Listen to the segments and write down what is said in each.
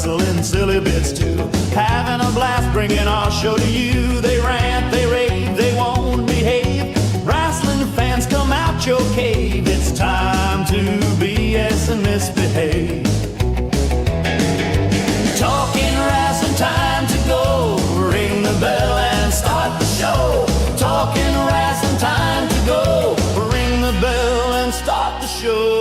rustling silly bits too. Having a blast bringing our show to you. They rant, they rave, they won't behave. Rasslin fans, come out your cave. It's time to BS and misbehave. Talking wrestling, time to go. Ring the bell and start the show. Talking wrestling, time to go. Ring the bell and start the show.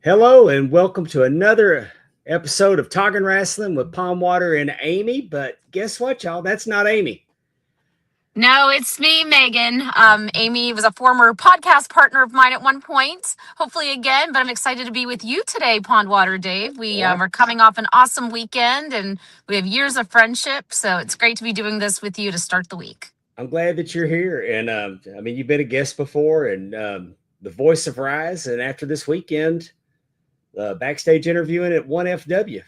Hello and welcome to another episode of Talking Wrestling with Palmwater and Amy. But guess what, y'all? That's not Amy. No, it's me, Megan. Amy was a former podcast partner of mine at one point, hopefully again, but I'm excited to be with you today, Pondwater Dave. We are coming off an awesome weekend and we have years of friendship, so it's great to be doing this with you to start the week. I'm glad that you're here. And I mean, you've been a guest before and the voice of Rise. And after this weekend, backstage interviewing at 1FW.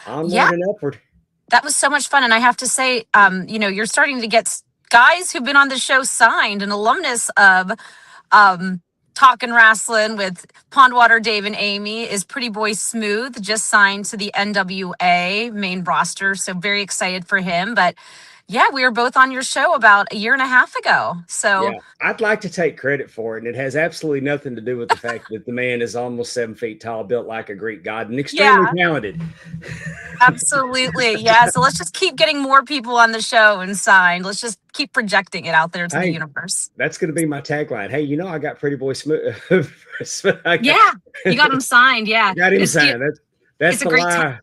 Onward and upward. That was so much fun. And I have to say, you're starting to get guys who've been on the show signed, an alumnus of Talkin' Rasslin with Pondwater Dave and Amy is Pretty Boy Smooth, just signed to the NWA main roster. So very excited for him. But yeah, we were both on your show about a year and a half ago. So yeah, I'd like to take credit for it. And it has absolutely nothing to do with the fact that the man is almost 7 feet tall, built like a Greek god, and extremely talented. Absolutely. Yeah. So let's just keep getting more people on the show and signed. Let's just keep projecting it out there to the universe. That's going to be my tagline. Hey, I got Pretty Boy Smooth. You got him signed. Yeah. Got him signed. That's the lie.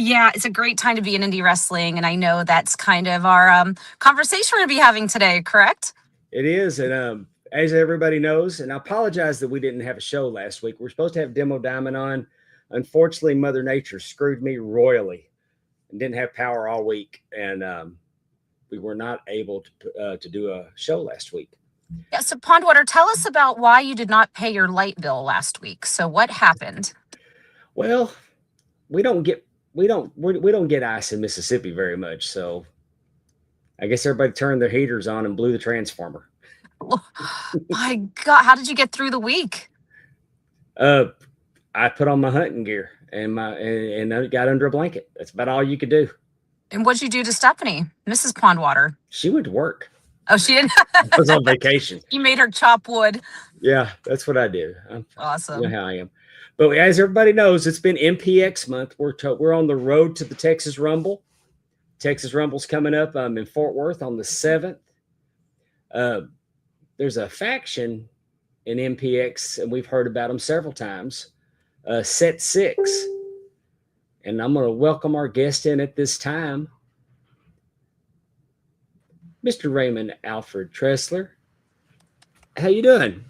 Yeah, it's a great time to be in indie wrestling, and I know that's kind of our conversation we're going to be having today, correct? It is, and as everybody knows, and I apologize that we didn't have a show last week. We're supposed to have Demo Diamond on. Unfortunately, Mother Nature screwed me royally and didn't have power all week, and we were not able to do a show last week. Yeah, so Pondwater, tell us about why you did not pay your light bill last week. So what happened? Well, we don't get ice in Mississippi very much, so I guess everybody turned their heaters on and blew the transformer. My God, how did you get through the week? I put on my hunting gear and I got under a blanket. That's about all you could do. And what'd you do to Stephanie, Mrs. Pondwater? She went to work. Oh, she didn't? I was on vacation. You made her chop wood. Yeah, that's what I do. Awesome. You know how I am. But as everybody knows, it's been MPX month. We're on the road to the Texas Rumble. Texas Rumble's coming up in Fort Worth on the 7th. There's a faction in MPX, and we've heard about them several times, Set 6. And I'm going to welcome our guest in at this time, Mr. Raymond Alfred Tressler. How you doing?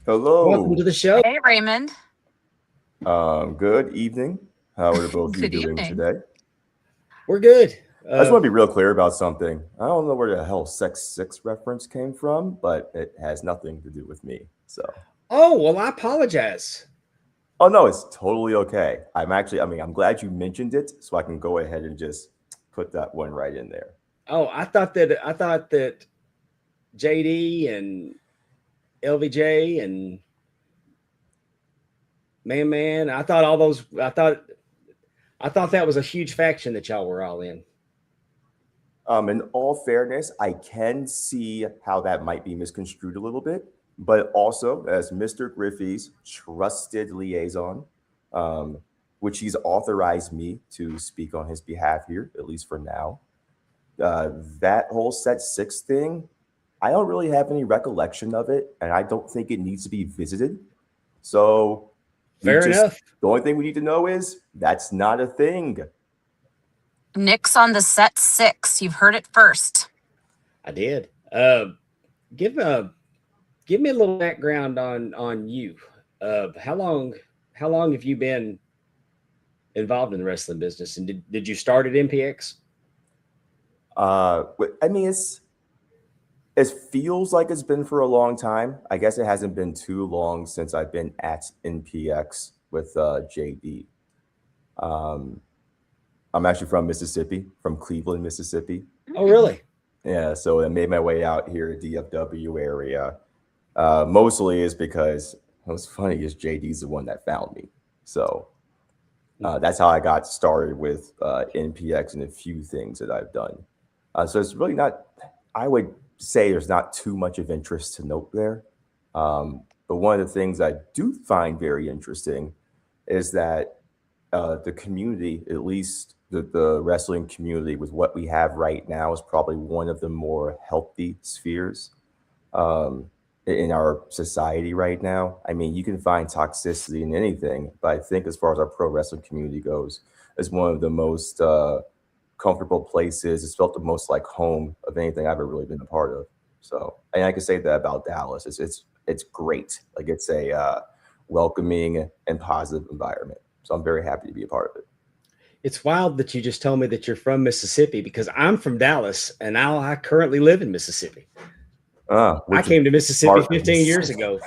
Hello. Welcome to the show. Hey, Raymond. Good evening. How are both of you doing today? We're good. I just want to be real clear about something. I don't know where the hell Sex 6 reference came from, but it has nothing to do with me. So. Oh, well, I apologize. Oh, no, it's totally okay. I'm glad you mentioned it, so I can go ahead and just put that one right in there. Oh, I thought that JD and LVJ and Man, I thought that was a huge faction that y'all were all in. In all fairness, I can see how that might be misconstrued a little bit, but also as Mr. Griffey's trusted liaison, which he's authorized me to speak on his behalf here, at least for now. That whole Set 6 thing, I don't really have any recollection of it, and I don't think it needs to be visited. So fair enough. The only thing we need to know is that's not a thing. Nick's on the Set 6. You've heard it first. I did. Give me a little background on you. How long have you been involved in the wrestling business, and did you start at MPX? It feels like it's been for a long time. I guess it hasn't been too long since I've been at MPX with JD. I'm actually from Mississippi, from Cleveland, Mississippi. Oh, really? Yeah, so I made my way out here to DFW area Mostly is because what's funny is JD's the one that found me. So that's how I got started with NPX and a few things that I've done. So it's really not, I would say there's not too much of interest to note there. But one of the things I do find very interesting is that the community, at least the wrestling community with what we have right now, is probably one of the more healthy spheres in our society right now. I mean, you can find toxicity in anything, but I think as far as our pro wrestling community goes, it's one of the most comfortable places. It's felt the most like home of anything I've ever really been a part of. So, and I can say that about Dallas. It's great. Like it's a welcoming and positive environment. So I'm very happy to be a part of it. It's wild that you just told me that you're from Mississippi, because I'm from Dallas and now I currently live in Mississippi. I came to Mississippi 15 years ago.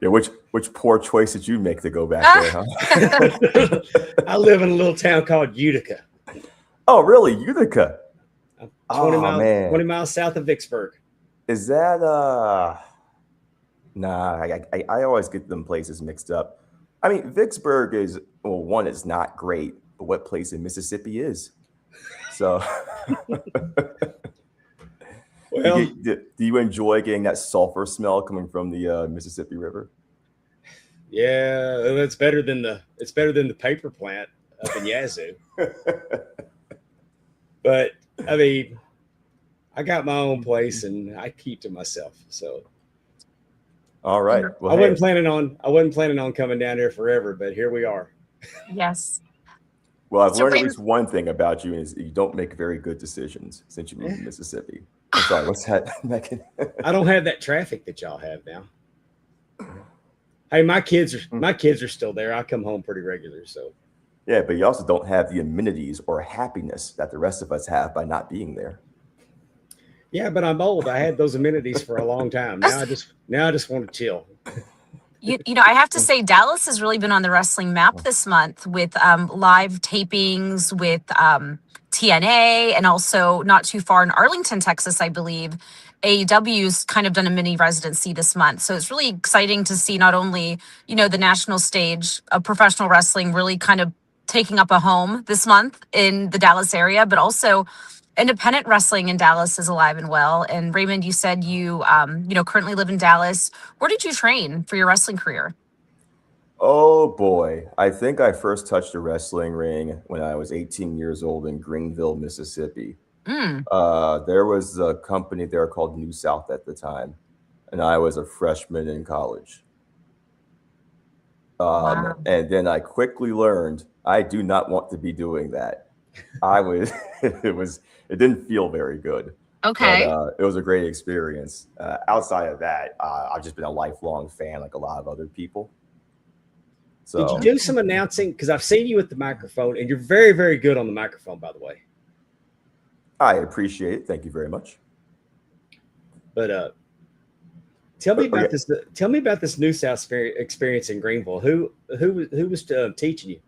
Yeah, which poor choice did you make to go back there, huh? I live in a little town called Utica. Oh, really? Utica? 20 miles south of Vicksburg. Is that nah, I always get them places mixed up. I mean, Vicksburg is, well, one, it's not great, but what place in Mississippi is? So Well, do you enjoy getting that sulfur smell coming from the Mississippi River? yeah, it's better than the paper plant up in Yazoo. But I mean, I got my own place and I keep to myself. So All right. Well, I wasn't planning on coming down here forever, but here we are. Yes. Well, I've So learned at Raymond- least one thing about you is you don't make very good decisions since you moved to Mississippi. I'm sorry, what's that, Megan? I don't have that traffic that y'all have now. Hey, my kids are still there. I come home pretty regular, so. Yeah, but you also don't have the amenities or happiness that the rest of us have by not being there. Yeah, but I'm old. I had those amenities for a long time. Now I just want to chill. You know, I have to say, Dallas has really been on the wrestling map this month with live tapings with TNA, and also not too far in Arlington, Texas, I believe. AEW's kind of done a mini residency this month. So it's really exciting to see not only, you know, the national stage of professional wrestling really kind of taking up a home this month in the Dallas area, but also independent wrestling in Dallas is alive and well. And Raymond, you said you currently live in Dallas. Where did you train for your wrestling career? Oh boy, I think I first touched a wrestling ring when I was 18 years old in Greenville, Mississippi. There was a company there called New South at the time, and I was a freshman in college. Wow. And then I quickly learned I do not want to be doing that. It didn't feel very good. Okay. But it was a great experience. Outside of that, I've just been a lifelong fan, like a lot of other people. So, Did you do some announcing? Because I've seen you with the microphone, and you're very, very good on the microphone, by the way. I appreciate it. Thank you very much. But tell me about this. Tell me about this New South experience in Greenville. Who was teaching you?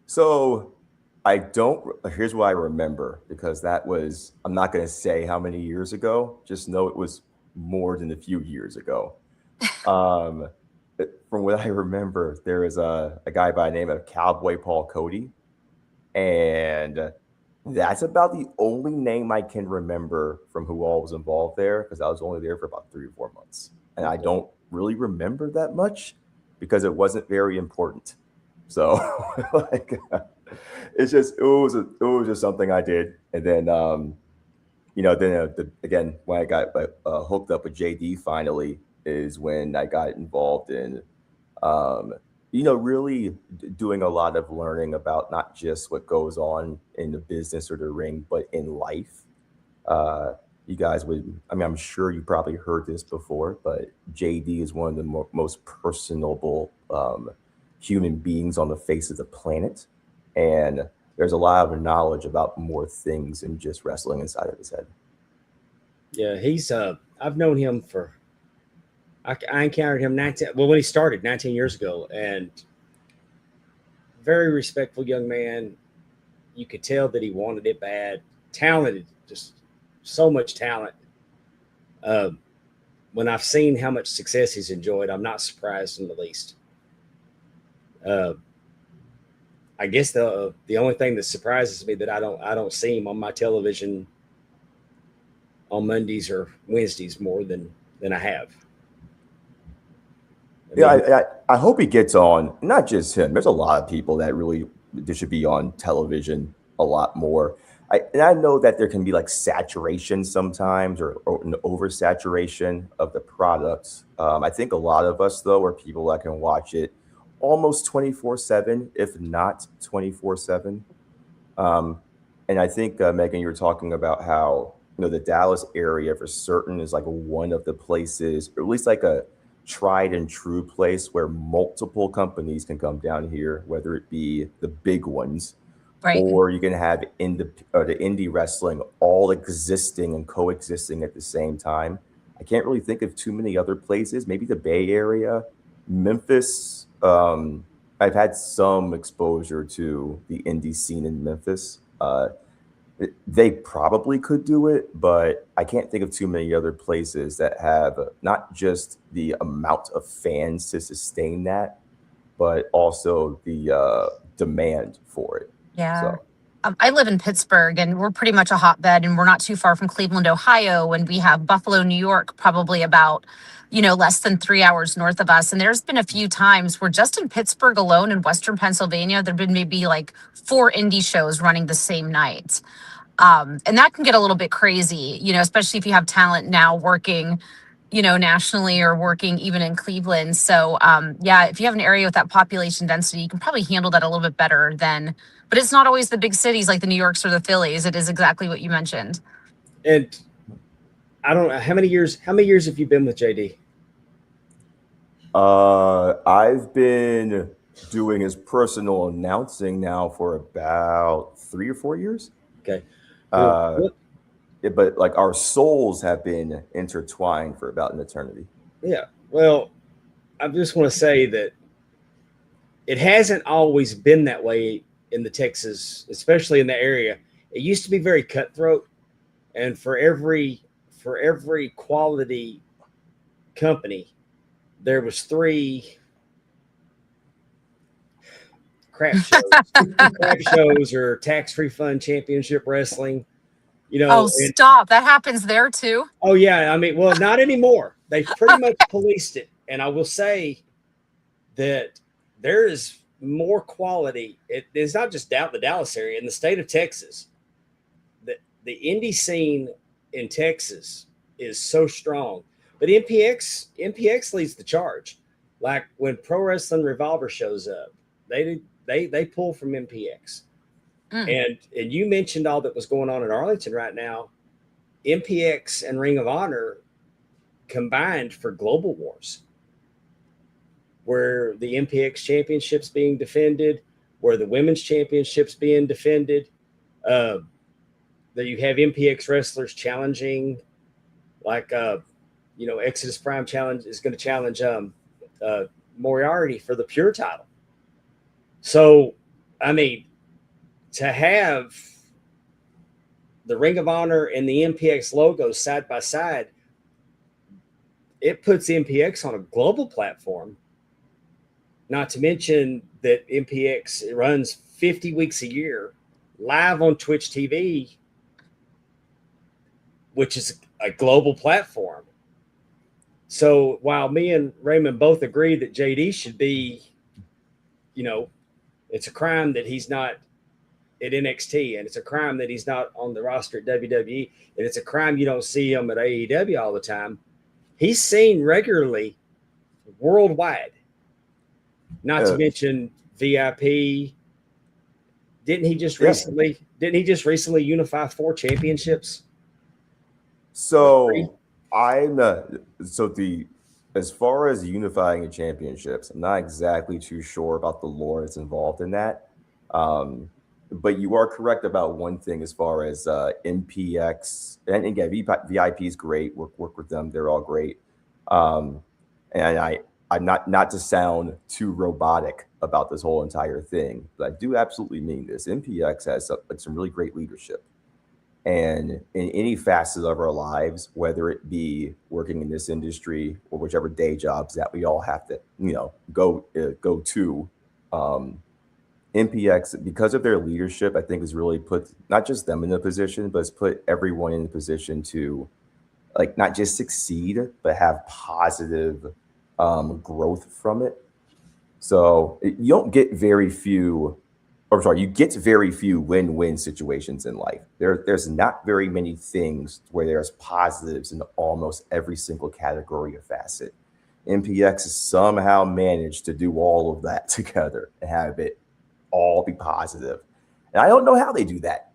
So here's what I remember, because that was, I'm not going to say how many years ago, just know it was more than a few years ago. From what I remember, there was a guy by the name of Cowboy Paul Cody. And that's about the only name I can remember from who all was involved there, because I was only there for about 3 or 4 months. And I don't really remember that much because it wasn't very important. So like, it was just something I did. And then, again, when I got hooked up with JD finally is when I got involved in, really doing a lot of learning about not just what goes on in the business or the ring, but in life. You guys I'm sure you probably heard this before, but JD is one of the most personable human beings on the face of the planet. And there's a lot of knowledge about more things than just wrestling inside of his head. Yeah, he's I've known him for, I encountered him when he started 19 years ago, and very respectful young man. You could tell that he wanted it bad. Talented, just so much talent. One when I've seen how much success he's enjoyed, I'm not surprised in the least. I guess the only thing that surprises me that I don't see him on my television on Mondays or Wednesdays more than I have. I hope he gets on. Not just him. There's a lot of people that really they should be on television a lot more. I know that there can be like saturation sometimes or an oversaturation of the products. I think a lot of us though are people that can watch it almost 24/7, if not 24/7. And I think Megan, you were talking about how the Dallas area for certain is like one of the places, or at least like a tried and true place where multiple companies can come down here, whether it be the big ones, Right. or you can have the indie wrestling all existing and coexisting at the same time. I can't really think of too many other places. Maybe the Bay Area, Memphis. I've had some exposure to the indie scene in Memphis. They probably could do it, but I can't think of too many other places that have not just the amount of fans to sustain that, but also the demand for it. Yeah. So. I live in Pittsburgh, and we're pretty much a hotbed, and we're not too far from Cleveland, Ohio, and we have Buffalo, New York, probably about, less than 3 hours north of us. And there's been a few times where just in Pittsburgh alone, in Western Pennsylvania, there've been maybe like 4 indie shows running the same night. And that can get a little bit crazy, especially if you have talent now working, nationally or working even in Cleveland. So, if you have an area with that population density, you can probably handle that a little bit better but it's not always the big cities like the New Yorks or the Phillies. It is exactly what you mentioned. And I don't know how many years have you been with JD? I've been doing his personal announcing now for about 3 or 4 years. Okay. But like our souls have been intertwined for about an eternity. Yeah. Well, I just want to say that it hasn't always been that way in the Texas, especially in the area. It used to be very cutthroat, and for every quality company, there was 3 crap shows or tax refund championship wrestling. Stop. That happens there too. Oh yeah. I mean, well, not anymore. They pretty much policed it. And I will say that there is more quality. It's not just the Dallas area, in the state of Texas. The indie scene in Texas is so strong. But MPX leads the charge. Like when Pro Wrestling Revolver shows up, they pull from MPX. And you mentioned all that was going on in Arlington right now. MPX and Ring of Honor combined for Global Wars, where the MPX Championship's being defended, where the Women's Championship's being defended. That you have MPX wrestlers challenging, like Exodus Prime is going to challenge Moriarty for the Pure title. So, I mean, to have the Ring of Honor and the MPX logos side by side, it puts MPX on a global platform. Not to mention that MPX runs 50 weeks a year live on Twitch TV, which is a global platform. So while me and Raymond both agree that JD should be, it's a crime that he's not at NXT, and it's a crime that he's not on the roster at WWE, and it's a crime you don't see him at AEW all the time. He's seen regularly worldwide. Not to mention VIP. Didn't he just recently unify 4 championships? So as far as unifying the championships, I'm not exactly too sure about the lore that's involved in that. But you are correct about one thing as far as MPX, and again, VIP is great. Work with them; they're all great. And I'm not to sound too robotic about this whole entire thing, but I do absolutely mean this. MPX has some really great leadership, And in any facet of our lives, whether it be working in this industry or whichever day jobs that we all have to, go to, MPX, because of their leadership, I think has really put not just them in a position, but it's put everyone in a position to not just succeed, but have positive growth from it. So you don't get very few, you get very few win-win situations in life. There's not very many things where there's positives in almost every single category or facet. MPX has somehow managed to do all of that together and have it all be positive. And I don't know how they do that.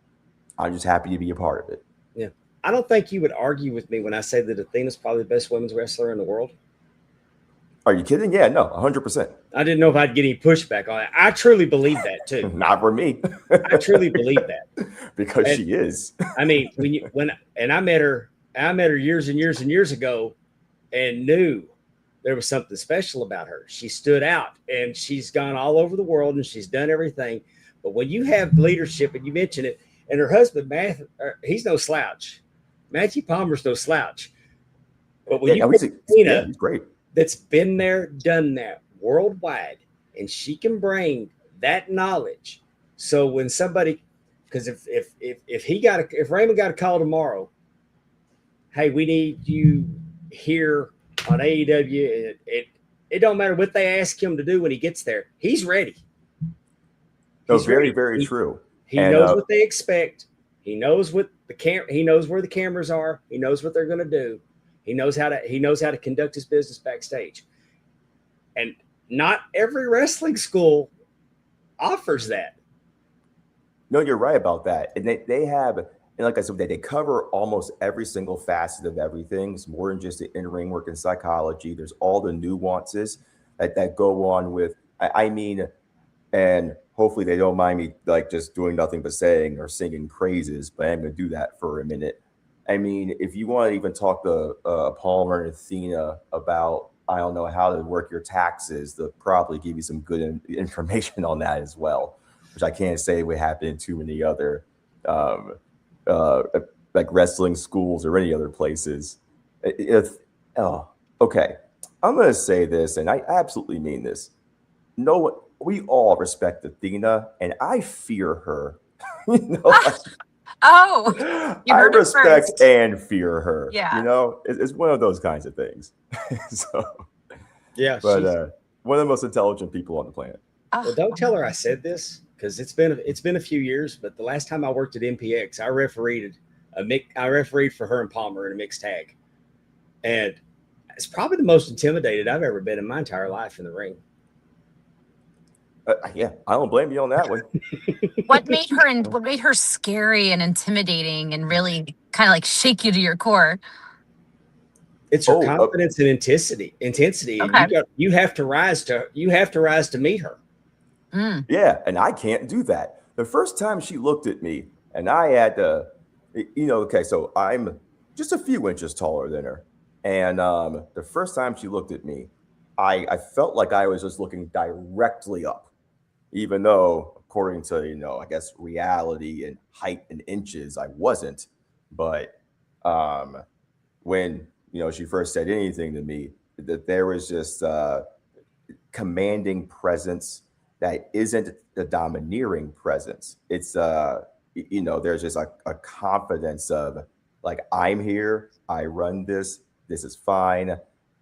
I'm just happy to be a part of it. Yeah. I don't think you would argue with me when I say that Athena's probably the best women's wrestler in the world. Are you kidding? Yeah, no, 100%. I didn't know if I'd get any pushback on it. I truly believe that too. Not for me. I truly believe that. Because she is. I mean, I met her years and years and years ago and knew there was something special about her. She stood out, and she's gone all over the world and she's done everything. But when you have leadership, and you mention it, and her husband, he's no slouch. Matthew Palmer's no slouch. But when he's great. That's been there, done that worldwide, and she can bring that knowledge. So when somebody, because if Raymond got a call tomorrow, hey, we need you here on AEW, it don't matter what they ask him to do when he gets there, he's ready. No, very true. He knows what they expect. He knows what he knows where the cameras are. He knows what they're going to do. He knows how to conduct his business backstage. And not every wrestling school offers that. No, you're right about that. And they have, and like I said, they cover almost every single facet of everything. It's more than just the in-ring work and psychology. There's all the nuances that go on with, I mean, and hopefully they don't mind me just doing nothing but saying or singing praises, but I'm going to do that for a minute. I mean, if you want to even talk to Palmer and Athena about, I don't know, how to work your taxes, they'll probably give you some good information on that as well, which I can't say would happen in too many other wrestling schools or any other places. Okay. I'm going to say this, and I absolutely mean this. No, we all respect Athena, and I fear her. Oh, I respect and fear her. Yeah. It's one of those kinds of things. So, yeah. But one of the most intelligent people on the planet. Well, don't tell her I said this, because it's been a few years. But the last time I worked at MPX, I refereed for her and Palmer in a mixed tag, and it's probably the most intimidated I've ever been in my entire life in the ring. Yeah, I don't blame you on that one. What made her scary and intimidating and really kind of shake you to your core? It's her confidence and intensity. Okay. And you have to rise to meet her. Mm. Yeah, and I can't do that. The first time she looked at me, and I had to, okay, so I'm just a few inches taller than her, and the first time she looked at me, I felt like I was just looking directly up. Even though, according to, I guess, reality and height in inches, I wasn't. But when, she first said anything to me, that there was just commanding presence that isn't the domineering presence. It's, there's just a confidence of I'm here, I run this is fine.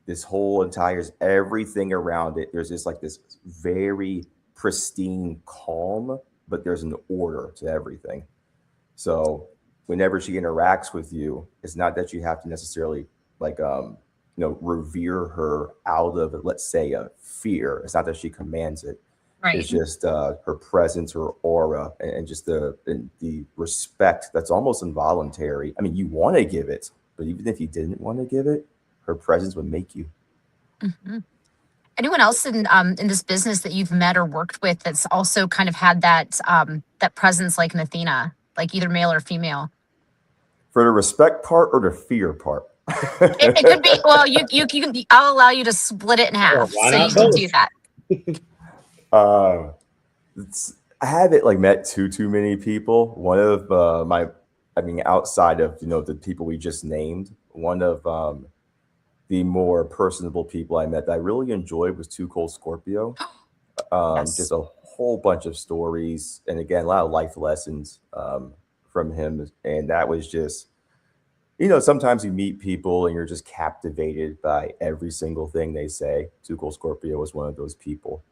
This whole entire, everything around it, there's just this very pristine calm, but there's an order to everything. So whenever she interacts with you, it's not that you have to necessarily revere her out of, let's say, a fear. It's not that she commands it. Right. It's just her presence, her aura, and just the respect that's almost involuntary. I mean, you want to give it, but even if you didn't want to give it, her presence would make you. Mm-hmm. Anyone else in this business that you've met or worked with that's also kind of had that presence like an Athena, like either male or female? For the respect part or the fear part? It could be. Well, you can. I'll allow you to split it in half, so you can do that. I haven't met too many people. One of I mean, outside of the people we just named, one of the more personable people I met that I really enjoyed was Too Cold Scorpio. Yes. Just a whole bunch of stories, and again, a lot of life lessons from him. And that was just, sometimes you meet people and you're just captivated by every single thing they say. Too Cold Scorpio was one of those people,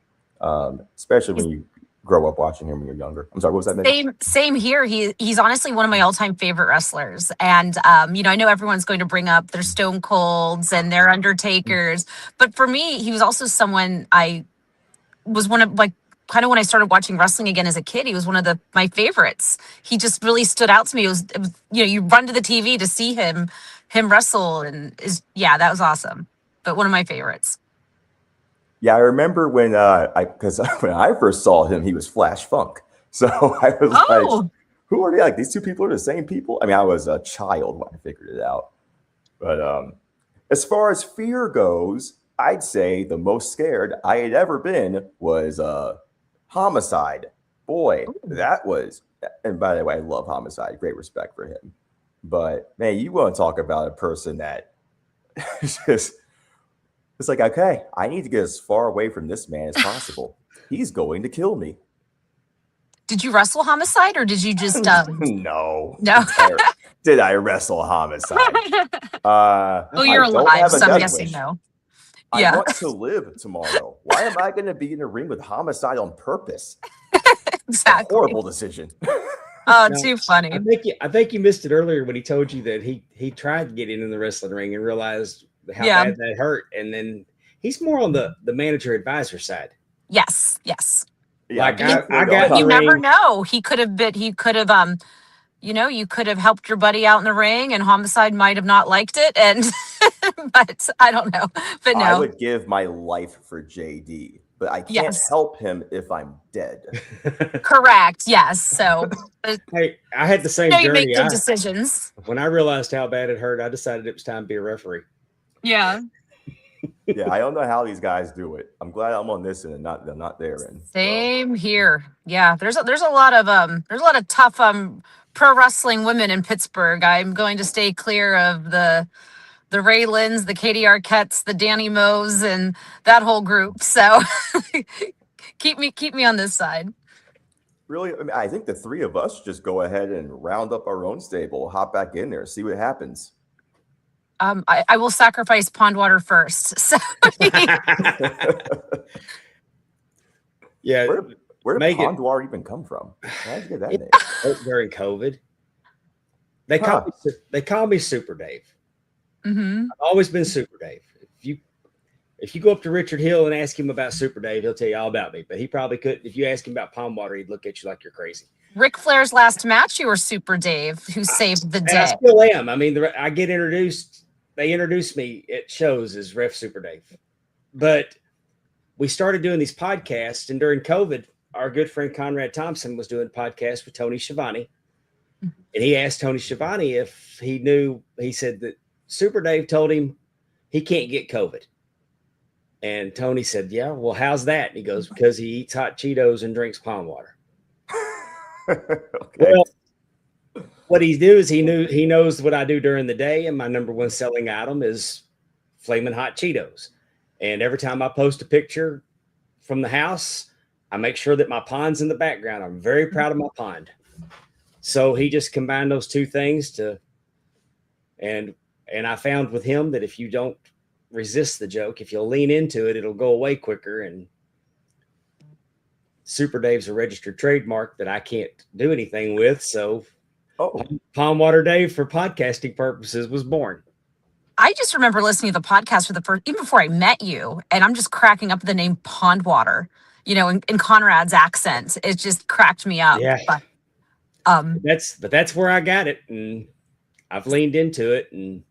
especially when you grow up watching him when you're younger. I'm sorry, what was that, Megan? Same here. He's honestly one of my all-time favorite wrestlers. And I know everyone's going to bring up their Stone Colds and their Undertakers, but for me, he was also someone I was one of, like, kind of when I started watching wrestling again as a kid, he was one of my favorites. He just really stood out to me. It was you run to the TV to see him wrestle, and that was awesome. But one of my favorites. Yeah, I remember when because when I first saw him, he was Flash Funk. So I was like, who are they? Like, these two people are the same people? I mean, I was a child when I figured it out. But as far as fear goes, I'd say the most scared I had ever been was Homicide. Boy, that was, and by the way, I love Homicide. Great respect for him. But man, you want to talk about a person that just, it's like, okay, I need to get as far away from this man as possible. He's going to kill me. Did you wrestle Homicide, or did you just No. No. Did I wrestle Homicide? Well, you're alive, so I'm guessing no. I want to live tomorrow. Why am I going to be in a ring with Homicide on purpose? Exactly. A horrible decision. Oh, too funny. I think you missed it earlier when he told you that he tried to get in the wrestling ring and realized how bad that hurt, and then he's more on the manager advisor side. Yes. Yeah, like I got you never know. He could have you could have helped your buddy out in the ring, and Homicide might have not liked it, and but I don't know. But no, I would give my life for JD, but I can't help him if I'm dead. Correct. Yes. So hey, I had the same you journey. make good decisions. When I realized how bad it hurt, I decided it was time to be a referee. Yeah. Yeah, I don't know how these guys do it. I'm glad I'm on this end and not their end. Same here. Yeah, there's a lot of tough pro wrestling women in Pittsburgh. I'm going to stay clear of the Ray Lyns, the Katie Arquettes, the Danny Moes, and that whole group. So keep me on this side. Really, I mean, I think the three of us just go ahead and round up our own stable, hop back in there, see what happens. I will sacrifice Pondwater first. So yeah. Where did Pondwater even come from? How did you get that name? During COVID. They call me Super Dave. Mm-hmm. I've always been Super Dave. If you go up to Richard Hill and ask him about Super Dave, he'll tell you all about me. But he probably could. If you ask him about Pondwater, he'd look at you like you're crazy. Ric Flair's last match, you were Super Dave, who saved the day. I still am. I mean, I get introduced. They introduced me at shows as Ref Super Dave. But we started doing these podcasts, and during COVID, our good friend Conrad Thompson was doing a podcast with Tony Schiavone. And he asked Tony Schiavone if he knew. He said that Super Dave told him he can't get COVID. And Tony said, yeah, well, how's that? And he goes, because he eats hot Cheetos and drinks pond water. Okay. Well, what he do is he knows what I do during the day, and my number one selling item is flaming hot Cheetos. And every time I post a picture from the house, I make sure that my pond's in the background. I'm very proud of my pond. So he just combined those two things and I found with him that if you don't resist the joke, if you'll lean into it, it'll go away quicker. And Super Dave's a registered trademark that I can't do anything with. So Pond Water Dave for podcasting purposes was born. I just remember listening to the podcast even before I met you, and I'm just cracking up the name Pond Water, in Conrad's accent. It just cracked me up. Yeah. But that's where I got it, and I've leaned into it. And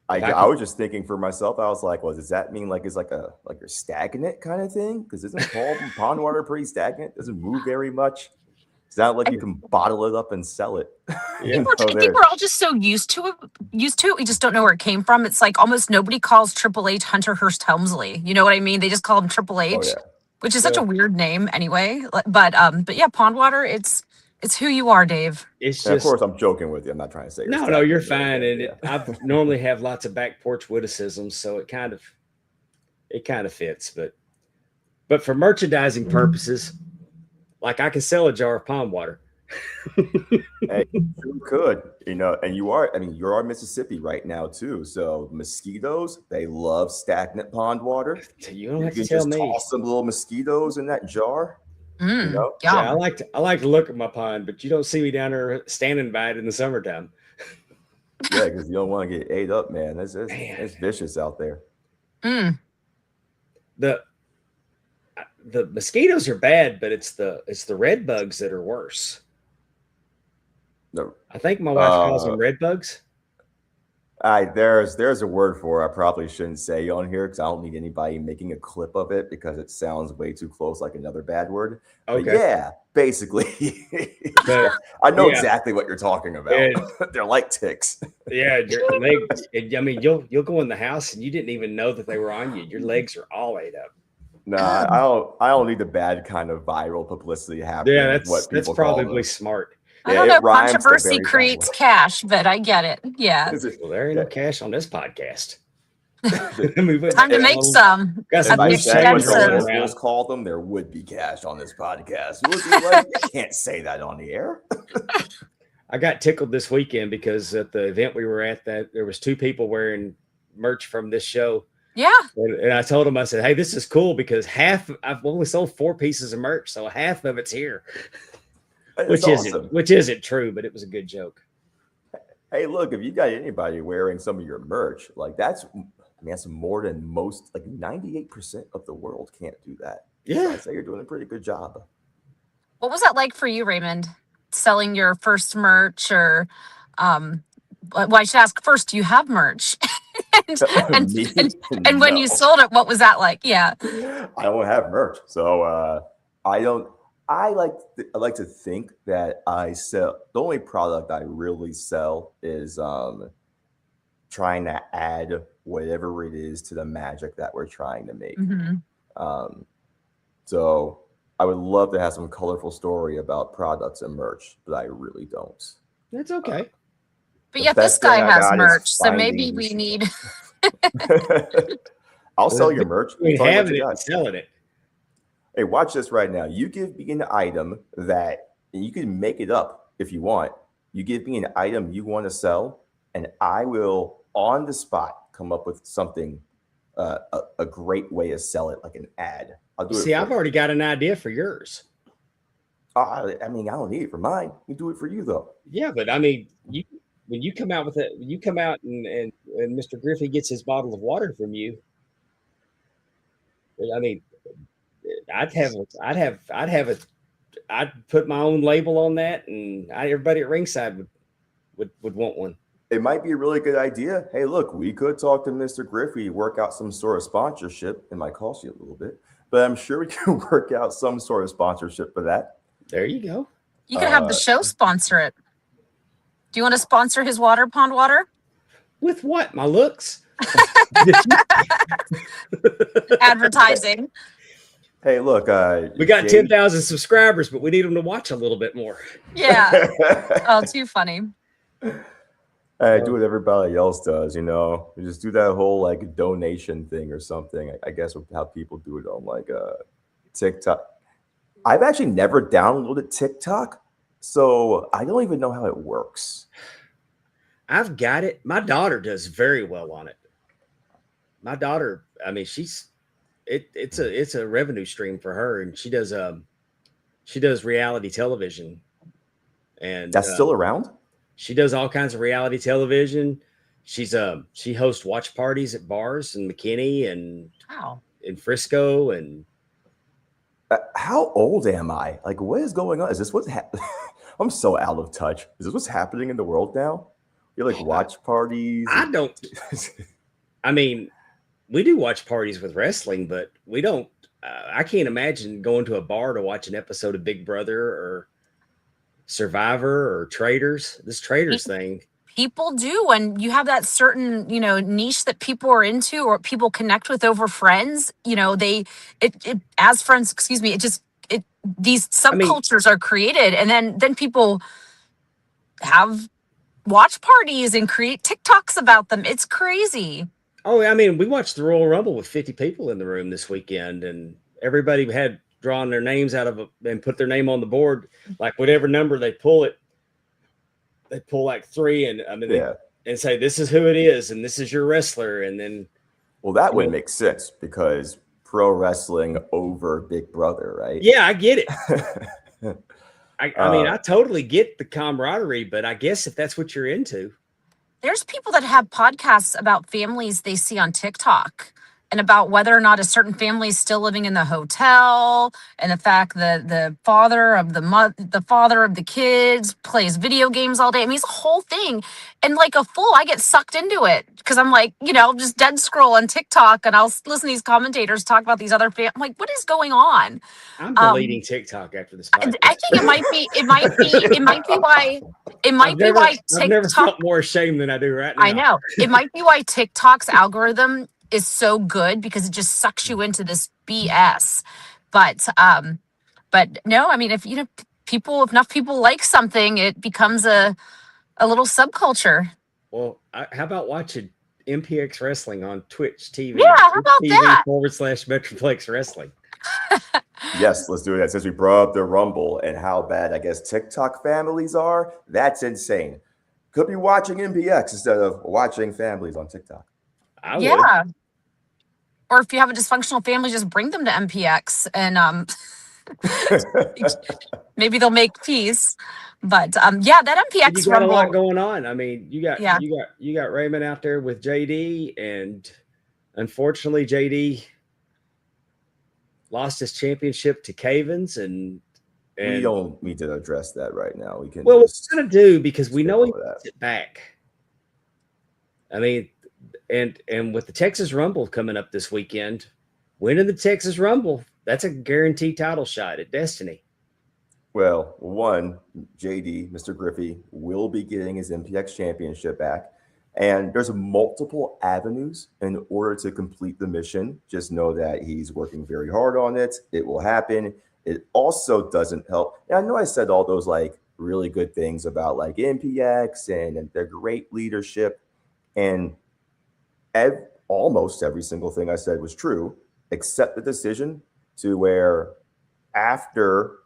I was just thinking for myself, I was like, well, does that mean like it's like you're stagnant kind of thing? Because isn't pond water pretty stagnant? Doesn't move very much. It's not like you can bottle it up and sell it. I think we're all just so used to it. We just don't know where it came from. It's like almost nobody calls Triple H Hunter Hearst Helmsley. You know what I mean? They just call him Triple H, which is such a weird name anyway. But yeah, Pond Water. It's It's who you are, Dave. It's And of just course, I'm joking with you. I'm not trying to say no, you're statement, fine. but And yeah. I've normally have lots of back porch witticisms, so it kind of fits. But for merchandising purposes, like I can sell a jar of pond water. Hey, you could, and you are. I mean, you're on Mississippi right now too. So mosquitoes, they love stagnant pond water. You don't You have to can tell just me. toss some little mosquitoes in that jar. Yum. Yeah, I like to look at my pond, but you don't see me down there standing by it in the summertime. Yeah, because you don't want to get ate up, man. It's Man. vicious out there. The mosquitoes are bad, but it's the red bugs that are worse. No, I think my wife calls them red bugs. there's a word for it I probably shouldn't say on here because I don't need anybody making a clip of it because it sounds way too close, like another bad word. Okay. But yeah, basically, But, I know yeah. exactly what you're talking about. They're like ticks. Yeah, your legs. I mean, you'll go in the house and you didn't even know that they were on you. Your legs are all ate up. No, I don't need the bad kind of viral publicity happening. Yeah, with what that's people call probably them. smart. I Yeah, don't it know. rhymes the Controversy very bad creates way. cash, but I get it. Yeah. Well, there ain't no cash on this podcast. Time to make some. Got If some I That's loose said what change the expensive. rolling around. locals call them, there would be cash on this podcast. You would be like, you can't say that on the air. I got tickled this weekend because at the event we were at, that there was 2 people wearing merch from this show. Yeah. And I told them, I said, hey, this is cool because I've only sold 4 pieces of merch, so half of it's here. It's awesome. Which isn't true, but it was a good joke. Hey, look, if you got anybody wearing some of your merch, like that's more than most, like 98% of the world can't do that. Yeah. So I'd say you're doing a pretty good job. What was that like for you, Raymond? Selling your first merch, or well, I should ask first, do you have merch? and when you sold it, what was that like? Yeah. I don't have merch, so I don't. I like to think that I sell. The only product I really sell is trying to add whatever it is to the magic that we're trying to make. So I would love to have some colorful story about products and merch, but I really don't. That's okay. But The yet this best thing guy I has got is merch, so maybe finding- we need. I'll sell your merch. Between Tell me what having you it got. and selling it. Hey, watch this right now. You give me an item that, and you can make it up if you want. You give me an item you want to sell, and I will, on the spot, come up with something, a great way to sell it, like an ad. I'll do it. See, for I've you. already got an idea for yours. I mean, I don't need it for mine. You do it for you, though. Yeah, but I mean, when you come out with it, you come out and Mr. Griffey gets his bottle of water from you. I mean, I'd put my own label on that, and everybody at ringside would want one. It might be a really good idea. Hey, look, we could talk to Mr. Griffey, work out some sort of sponsorship. It might cost you a little bit, but I'm sure we can work out some sort of sponsorship for that. There you go. You could have the show sponsor it. Do you want to sponsor his pond water? With what? My looks? Advertising. Hey, look, We got JD 10,000 subscribers, but we need them to watch a little bit more. Yeah. Oh, too funny. I do what everybody else does, You just do that whole like donation thing or something. I guess how people do it on like TikTok. I've actually never downloaded TikTok, so I don't even know how it works. I've got it. My daughter does very well on it. My daughter, I mean, it's a revenue stream for her, and she does reality television, and That's still around? she does all kinds of reality television. She hosts watch parties at bars in McKinney and Wow. in Frisco, and How old am I? Like, what is going on? Is this what's I'm so out of touch. Is this what's happening in the world now? You're like watch parties. I don't. I mean, we do watch parties with wrestling, but we don't. I can't imagine going to a bar to watch an episode of Big Brother or Survivor or Traders. This Traders thing. People do when you have that certain, niche that people are into or people connect with over friends, it as friends, excuse me, it just these I mean, subcultures are created, and then people have watch parties and create TikToks about them. It's crazy. oh, I mean, we watched the Royal Rumble with 50 people in the room this weekend, and everybody had drawn their names out of and put their name on the board. Like whatever number they pull like 3, and I mean, and say this is who it is, and this is your wrestler, and then. Well, that would make sense because pro wrestling over Big Brother, right? Yeah, I get it. I mean, I totally get the camaraderie, but I guess if that's what you're into. There's people that have podcasts about families they see on TikTok and about whether or not a certain family is still living in the hotel, and the fact that the father of the kids plays video games all day. I mean, it's a whole thing. And like a fool, I get sucked into it because I'm like, just dead scroll on TikTok, and I'll listen to these commentators talk about these other I'm like, what is going on? I'm deleting TikTok after this podcast. I think it might be why TikTok. I've never felt more ashamed than I do right now. I know. It might be why TikTok's algorithm is so good, because it just sucks you into this BS. But no, I mean, if enough people like something, it becomes a little subculture. Well, how about watching MPX Wrestling on Twitch TV? Yeah, how about that? /Metroplex Wrestling. Yes, let's do that. Since we brought up the Rumble and how bad I guess TikTok families are, that's insane. Could be watching MPX instead of watching families on TikTok. Yeah. Or if you have a dysfunctional family, just bring them to MPX, and maybe they'll make peace. But that MPX you got Rumble, a lot going on. I mean, you got Raymond out there with JD, and unfortunately JD lost his championship to Cavens, and we don't need to address that right now. We can. Well, we're gonna do, because we know he puts it back. I mean, and with the Texas Rumble coming up this weekend, winning the Texas Rumble, that's a guaranteed title shot at Destiny. Well, JD, Mr. Griffey, will be getting his MPX Championship back. And there's multiple avenues in order to complete the mission. Just know that he's working very hard on it. It will happen. It also doesn't help. And I know I said all those really good things about MPX and their great leadership. And almost every single thing I said was true, except the decision to where after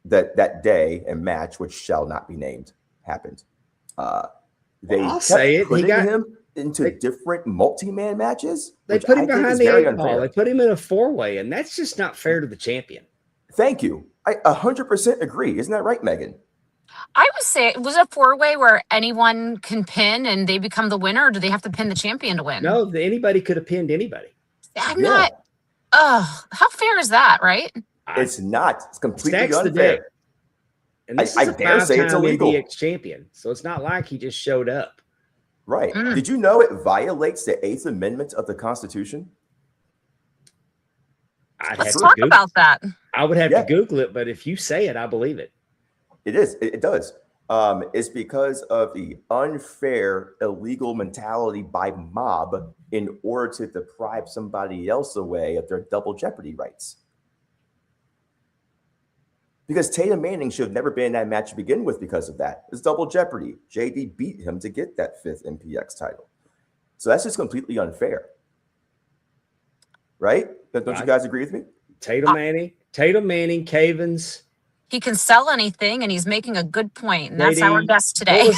that day and match, which shall not be named, happened. They putting him into different multi-man matches. They put him behind the 8 ball. They put him in a 4-way, and that's just not fair to the champion. Thank you. I 100% agree. Isn't that right, Megan? I would say it was a 4-way where anyone can pin and they become the winner, or do they have to pin the champion to win? No, anybody could have pinned anybody. How fair is that, right? It's not. It's completely unfair. And this is a dare say it's illegal. MPX champion, so it's not like he just showed up. Right. Did you know it violates the 8th Amendment of the Constitution? Let's talk about that. I would have to Google it, but if you say it, I believe it. It is. It does. It's because of the unfair, illegal mentality by mob in order to deprive somebody else away of their double jeopardy rights. Because Tatum Manning should have never been in that match to begin with because of that. It's double jeopardy. JD beat him to get that 5th MPX title. So that's just completely unfair. Right? Don't you guys agree with me? Tatum Manning, Cavens. He can sell anything, and he's making a good point, and that's our guest today.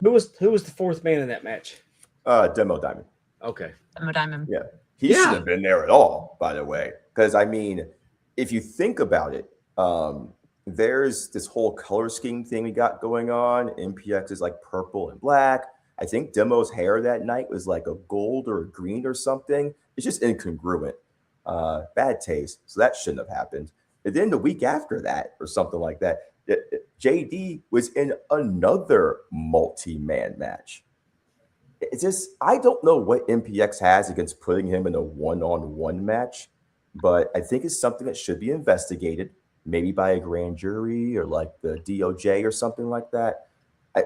Who was the 4th man in that match? Demo Diamond. Okay. Demo Diamond. Yeah. He shouldn't have been there at all, by the way. Because, I mean, if you think about it, there's this whole color scheme thing we got going on. MPX is like purple and black. I think Demo's hair that night was like a gold or a green or something. It's just incongruent. Bad taste. So that shouldn't have happened. And then the week after that or something like that, JD was in another multi-man match. It's just, I don't know what MPX has against putting him in a one-on-one match, but I think it's something that should be investigated, maybe by a grand jury or like the DOJ or something like that.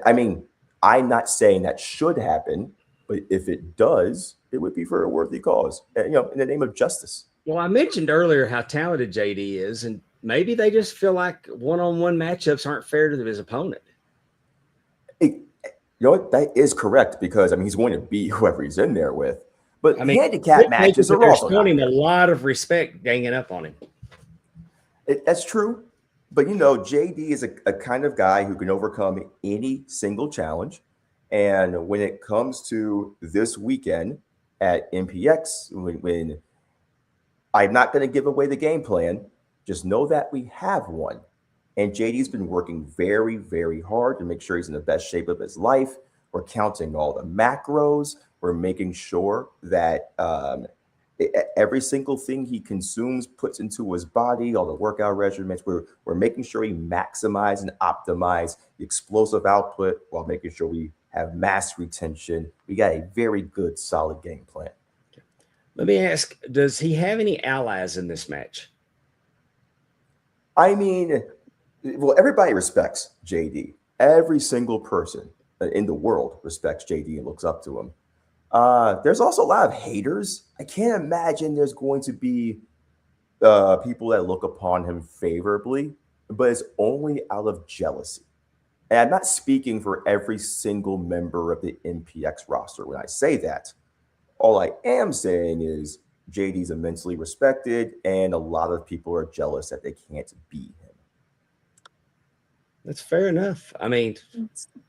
I mean, I'm not saying that should happen, but if it does, it would be for a worthy cause, in the name of justice. Well, I mentioned earlier how talented JD is, and maybe they just feel like one-on-one matchups aren't fair to his opponent. You know what? That is correct because, I mean, he's going to beat whoever he's in there with. But I mean, handicap matches are also showing him not a fair. lot of respect ganging up on him. That's true. But, you know, JD is a kind of guy who can overcome any single challenge. And when it comes to this weekend at MPX, when I'm not going to give away the game plan, just know that we have one. And JD's been working very, very hard to make sure he's in the best shape of his life. We're counting all the macros. We're making sure that every single thing he consumes, puts into his body, all the workout regimens, we're making sure we maximize and optimize the explosive output while making sure we have mass retention. We got a very good, solid game plan. Let me ask, does he have any allies in this match? I mean, well, everybody respects JD. Every single person in the world respects JD and looks up to him. There's also a lot of haters. I can't imagine there's going to be people that look upon him favorably, but it's only out of jealousy. And I'm not speaking for every single member of the MPX roster when I say that. All I am saying is JD's immensely respected, and a lot of people are jealous that they can't beat him. That's fair enough. I mean,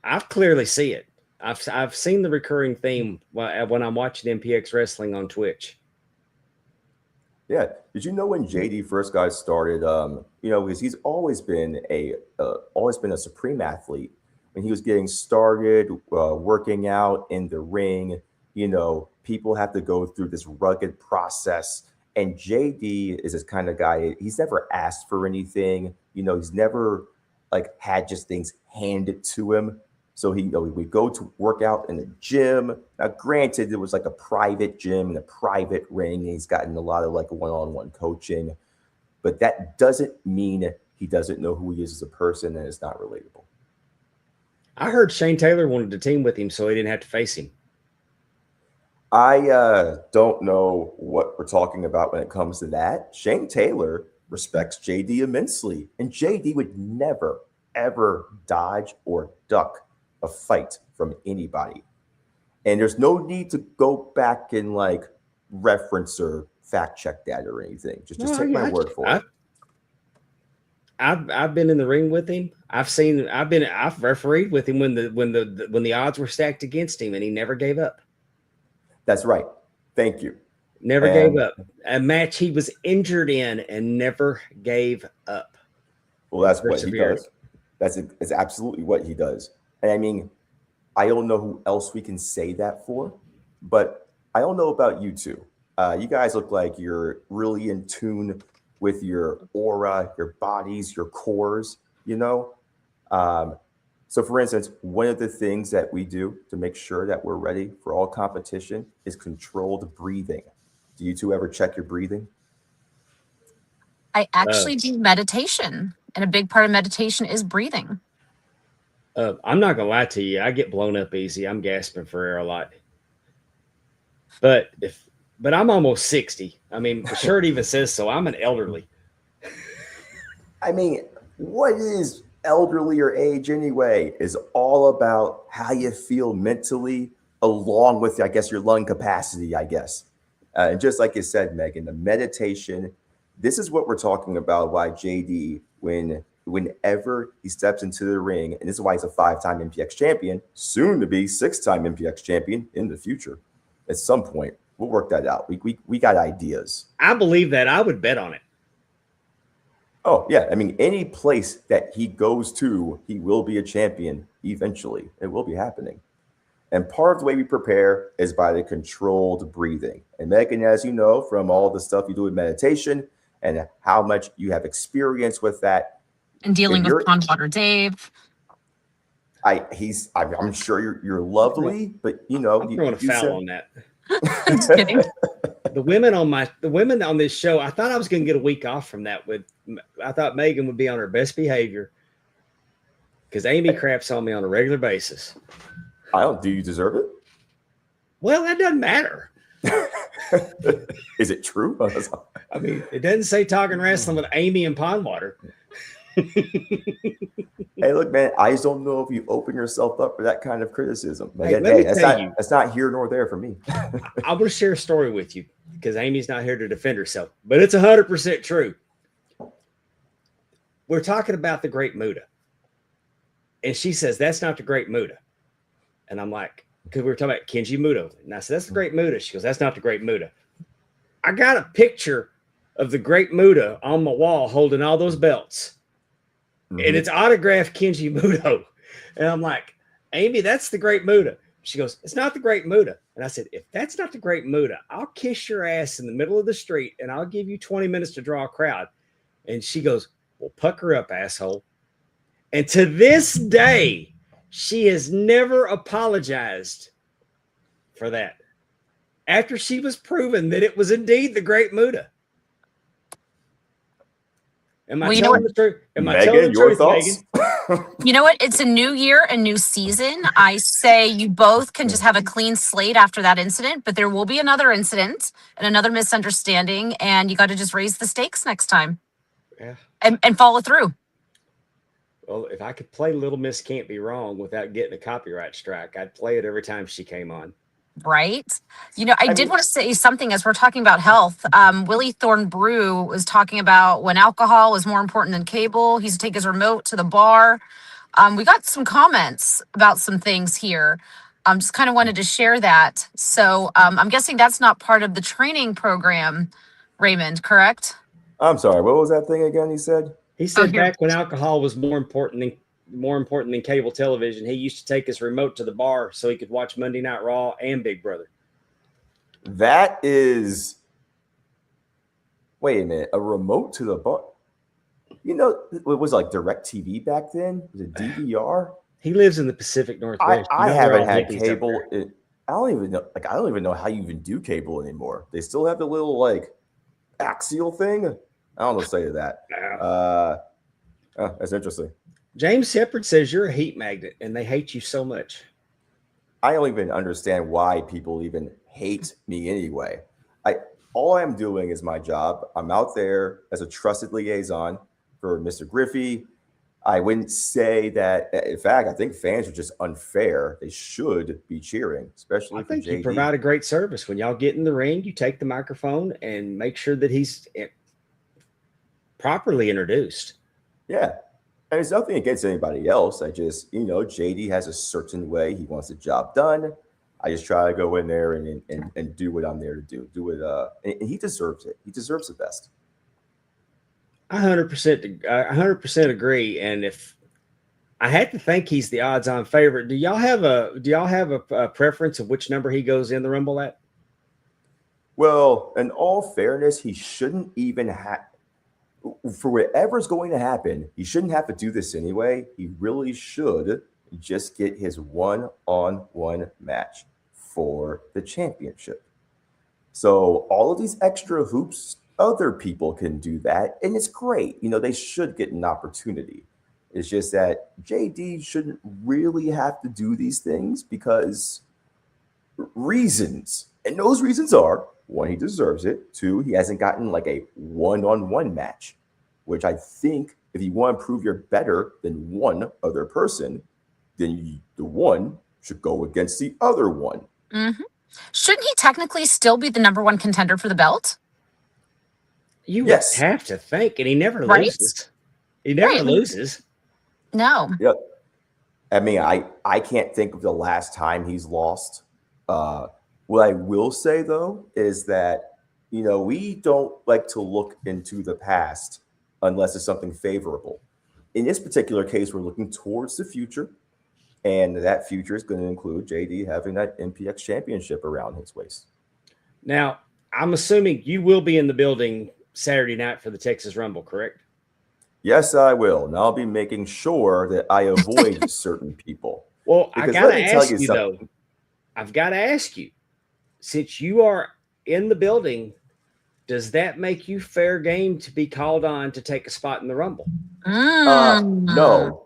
I clearly see it. I've seen the recurring theme when I'm watching MPX wrestling on Twitch. Yeah. Did you know when JD first got started? You know, because he's always been a supreme athlete. When he was getting started, working out in the ring, you know, people have to go through this rugged process. And JD is this kind of guy. He's never asked for anything. You know, he's never like had just things handed to him. So he, you know, we go to work out in the gym. Now, granted, it was like a private gym and a private ring. And he's gotten a lot of like one-on-one coaching, but that doesn't mean he doesn't know who he is as a person and it's not relatable. I heard Shane Taylor wanted to team with him so he didn't have to face him. I don't know what we're talking about when it comes to that. Shane Taylor respects JD immensely, and JD would never, ever dodge or duck a fight from anybody. And there's no need to go back and like reference or fact check that or anything. Just take my word for it. I've been in the ring with him. I've refereed with him when the odds were stacked against him, and he never gave up. That's right. Thank you. Never gave up. A match he was injured in and never gave up. Well, that's what he does. That's absolutely what he does. And I mean, I don't know who else we can say that for, but I don't know about you two. You guys look like you're really in tune with your aura, your bodies, your cores, you know? So for instance, one of the things that we do to make sure that we're ready for all competition is controlled breathing. Do you two ever check your breathing? I actually do meditation, and a big part of meditation is breathing. I'm not gonna lie to you. I get blown up easy. I'm gasping for air a lot. But I'm almost 60. I mean, the shirt even says so. I'm an elderly. I mean, what is elderly or age anyway? Is all about how you feel mentally, along with, I guess, your lung capacity, I guess. And just like you said, Megan, the meditation, this is what we're talking about, why JD, whenever he steps into the ring, and this is why he's a 5-time MPX champion, soon to be 6-time MPX champion in the future. At some point, we'll work that out. We got ideas. I believe that. I would bet on it. Oh, yeah. I mean, any place that he goes to, he will be a champion eventually. It will be happening. And part of the way we prepare is by the controlled breathing. And Megan, as you know, from all the stuff you do with meditation and how much you have experience with that. And dealing with Pondwater Dave. I'm sure you're lovely, but you know, I'm throwing a foul on that. I'm just kidding. The women on this show, I thought I was going to get a week off from that. I thought Megan would be on her best behavior because Amy craps on me on a regular basis. Do you deserve it? Well, that doesn't matter. Is it true? I mean, it doesn't say Talking Wrestling with Amy and Pondwater. Hey, look, man, I just don't know if you open yourself up for that kind of criticism. But Hey, let me tell you. That's not here nor there for me. I will share a story with you because Amy's not here to defend herself, but it's 100% true. We're talking about the Great Muta. And she says, that's not the Great Muta. And I'm like, because we were talking about Kenji Muto. And I said, that's the Great Muta. She goes, that's not the Great Muta. I got a picture of the Great Muta on my wall holding all those belts. And it's autographed Kenji Muto. And I'm like, Amy, that's the Great Muta. She goes, it's not the Great Muta. And I said, if that's not the Great Muta, I'll kiss your ass in the middle of the street and I'll give you 20 minutes to draw a crowd. And she goes, well, pucker up, asshole. And to this day, she has never apologized for that. After she was proven that it was indeed the Great Muta. Am I telling the truth? Am I telling the truth, Megan? You know what? It's a new year, a new season. I say you both can just have a clean slate after that incident, but there will be another incident and another misunderstanding, and you got to just raise the stakes next time. Yeah. And follow through. Well, if I could play Little Miss Can't Be Wrong without getting a copyright strike, I'd play it every time she came on. Right. You know, I did want to say something as we're talking about health. Willie Thorne Brew was talking about when alcohol is more important than cable. He used to take his remote to the bar. We got some comments about some things here. Just kind of wanted to share that. So I'm guessing that's not part of the training program, Raymond, correct? I'm sorry. What was that thing again he said? He said back when alcohol was more important than cable television, he used to take his remote to the bar so he could watch Monday Night Raw and Big Brother. That is, wait a minute, a remote to the bar? You know, it was like DirecTV back then. Was it DVR? He lives in the Pacific Northwest. I haven't had cable. I don't even know. Like, I don't even know how you even do cable anymore. They still have the little like axial thing. I don't know what to say to that. That's interesting. James Shepard says you're a heat magnet and they hate you so much. I don't even understand why people even hate me anyway. All I'm doing is my job. I'm out there as a trusted liaison for Mr. Griffey. I wouldn't say that. In fact, I think fans are just unfair. They should be cheering, especially for JD. You provide a great service. When y'all get in the ring, you take the microphone and make sure that he's properly introduced. Yeah. And it's nothing against anybody else. I just, JD has a certain way he wants the job done. I just try to go in there and do what I'm there to do. And he deserves it. He deserves the best. 100% agree. And if I had to think he's the odds-on favorite, do y'all have a preference of which number he goes in the Rumble at? Well, in all fairness, he shouldn't even have. For whatever's going to happen, he shouldn't have to do this anyway. He really should just get his one-on-one match for the championship. So all of these extra hoops, other people can do that, and it's great. They should get an opportunity. It's just that JD shouldn't really have to do these things because reasons. And those reasons are, one, he deserves it. Two, he hasn't gotten like a one-on-one match, which I think if you want to prove you're better than one other person, then the one should go against the other one. Mm-hmm. Shouldn't he technically still be the number one contender for the belt? You have to think, and he never loses. He never loses. No. Yep. I mean, I can't think of the last time he's lost. What I will say, though, is that, we don't like to look into the past unless it's something favorable. In this particular case, we're looking towards the future, and that future is going to include JD having that MPX Championship around his waist. Now, I'm assuming you will be in the building Saturday night for the Texas Rumble, correct? Yes, I will. And I'll be making sure that I avoid certain people. Well, I got to ask you, though. I've got to ask you, since you are in the building, does that make you fair game to be called on to take a spot in the Rumble? No.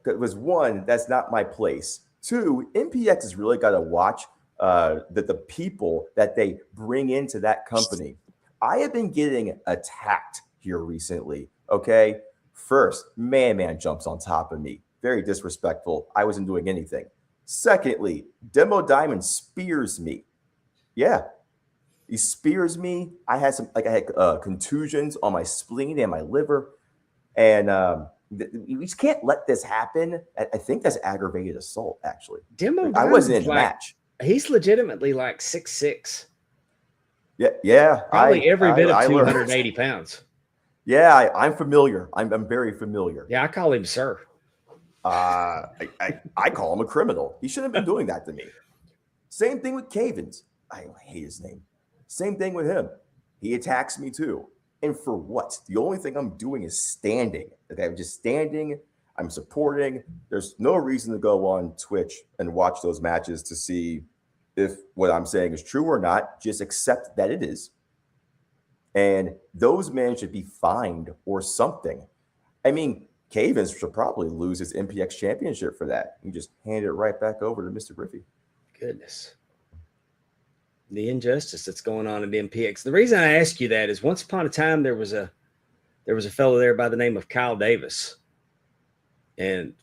Because one, that's not my place. Two, MPX has really got to watch that the people that they bring into that company. I have been getting attacked here recently. Okay. First, Man jumps on top of me. Very disrespectful. I wasn't doing anything. Secondly, Demo Diamond spears me. Yeah. He spears me. I had contusions on my spleen and my liver. And we just can't let this happen. I think that's aggravated assault, actually. Demo I wasn't in the match. He's legitimately like 6'6". Yeah. Probably every bit of 280 pounds. Yeah, I'm familiar. I'm very familiar. Yeah, I call him sir. I call him a criminal. He shouldn't have been doing that to me. Same thing with Cavins. I hate his name. Same thing with him. He attacks me too. And for what? The only thing I'm doing is standing. Okay, I'm just standing. I'm supporting. There's no reason to go on Twitch and watch those matches to see if what I'm saying is true or not. Just accept that it is. And those men should be fined or something. I mean, Cavins should probably lose his MPX Championship for that. You just hand it right back over to Mr. Griffey. Goodness. The injustice that's going on at MPX. The reason I ask you that is once upon a time there was a fellow there by the name of Kyle Davis. And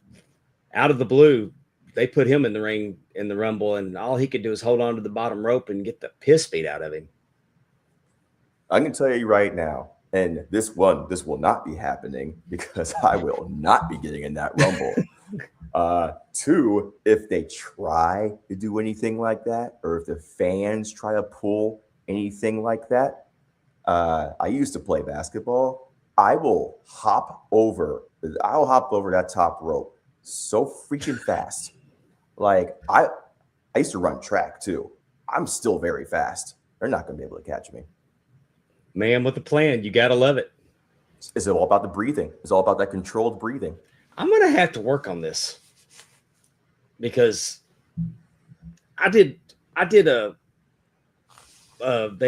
out of the blue, they put him in the ring in the Rumble, and all he could do is hold on to the bottom rope and get the piss beat out of him. I can tell you right now, and this will not be happening because I will not be getting in that Rumble. Two, if they try to do anything like that, or if the fans try to pull anything like that, I used to play basketball. I'll hop over that top rope so freaking fast. Like I used to run track too. I'm still very fast. They're not going to be able to catch me. Man with a plan. You got to love it. It's all about the breathing. It's all about that controlled breathing. I'm going to have to work on this because they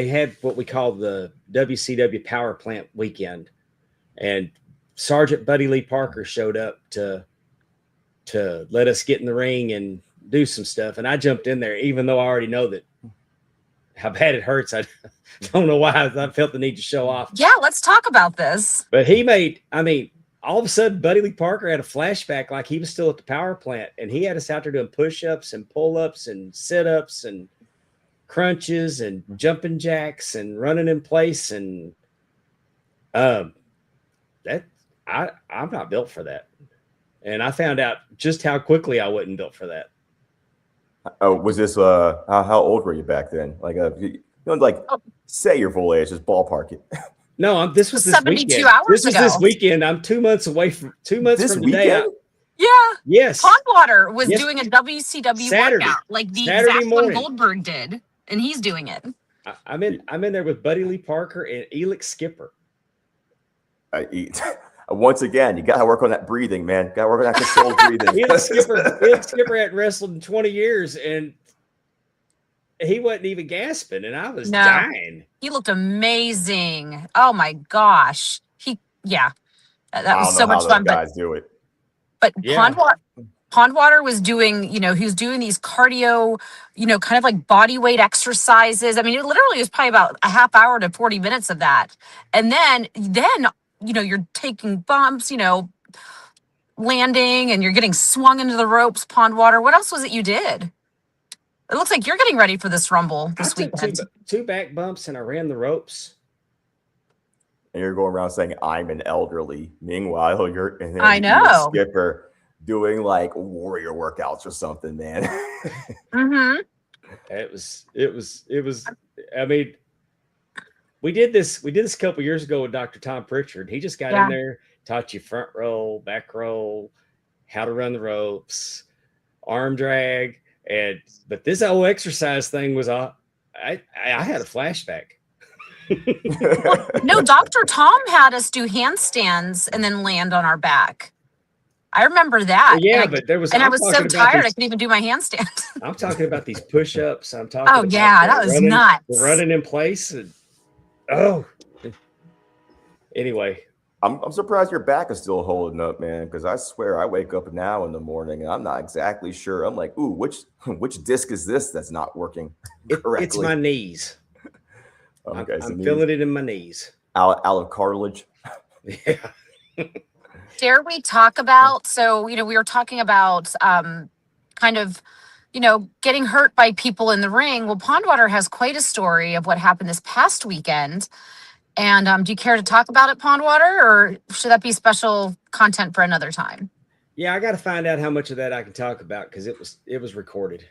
had what we call the WCW Power Plant weekend, and Sergeant Buddy Lee Parker showed up to let us get in the ring and do some stuff. And I jumped in there, even though I already know that how bad it hurts. I don't know why I felt the need to show off. Yeah, let's talk about this. But all of a sudden, Buddy Lee Parker had a flashback like he was still at the power plant, and he had us out there doing push-ups and pull-ups and sit-ups and crunches and jumping jacks and running in place. And I'm not built for that. And I found out just how quickly I wasn't built for that. Oh, was this how old were you back then? Say your full age, just ballpark it. No, this was this 72 weekend. hours this ago. Was this weekend. I'm 2 months away from this today. Yeah. Yes. Pondwater was doing a WCW Saturday. workout, like the Saturday exact morning. one Goldberg did, and he's doing it. I'm in there with Buddy Lee Parker and Elix Skipper. Once again, you got to work on that breathing, man. Got to work on that controlled breathing. Elix Skipper hadn't wrestled in 20 years, and he wasn't even gasping, and I was dying. He looked amazing. Oh my gosh. That was so much fun. Guys do it. But Pondwater was doing, he was doing these cardio, kind of like body weight exercises. I mean, it literally was probably about a half hour to 40 minutes of that. And then, you're taking bumps, landing, and you're getting swung into the ropes, Pondwater. What else was it you did? It looks like you're getting ready for this Rumble this weekend. Two back bumps, and I ran the ropes. And you're going around saying, I'm an elderly. Meanwhile, you're Skipper doing like warrior workouts or something, man. Mm-hmm. It was, I mean, we did this a couple years ago with Dr. Tom Pritchard. He just got in there, taught you front roll, back roll, how to run the ropes, arm drag. But this whole exercise thing was I had a flashback. No, Dr. Tom had us do handstands and then land on our back. I remember that. Well, but there was. And I was so tired I couldn't even do my handstand. I'm talking about these push-ups. I'm talking. Oh yeah, that was nuts. Running in place. Anyway, I'm surprised your back is still holding up, man. Because I swear I wake up now in the morning and I'm not exactly sure. I'm like, ooh, which disc is this that's not working correctly? It's my knees. Okay, I'm feeling it in my knees. Out of cartilage. Yeah. Dare we talk about, so, we were talking about kind of, getting hurt by people in the ring. Well, Pondwater has quite a story of what happened this past weekend. And do you care to talk about it, Pondwater, or should that be special content for another time? Yeah, I got to find out how much of that I can talk about because it was recorded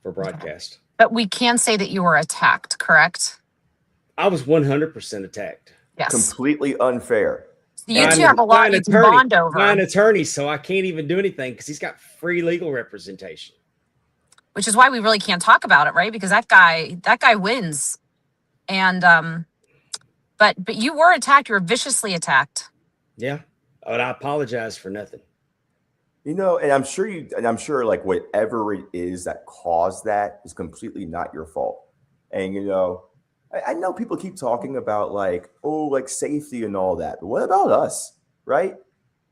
for broadcast. But we can say that you were attacked, correct? I was 100% attacked. Yes. Completely unfair. You two have a lot you can bond over. By an attorney, so I can't even do anything because he's got free legal representation. Which is why we really can't talk about it, right? Because that guy wins. And but you were attacked. You were viciously attacked. Yeah, but I apologize for nothing. And I'm sure like whatever it is that caused that is completely not your fault. And I know people keep talking about like safety and all that, but what about us, right?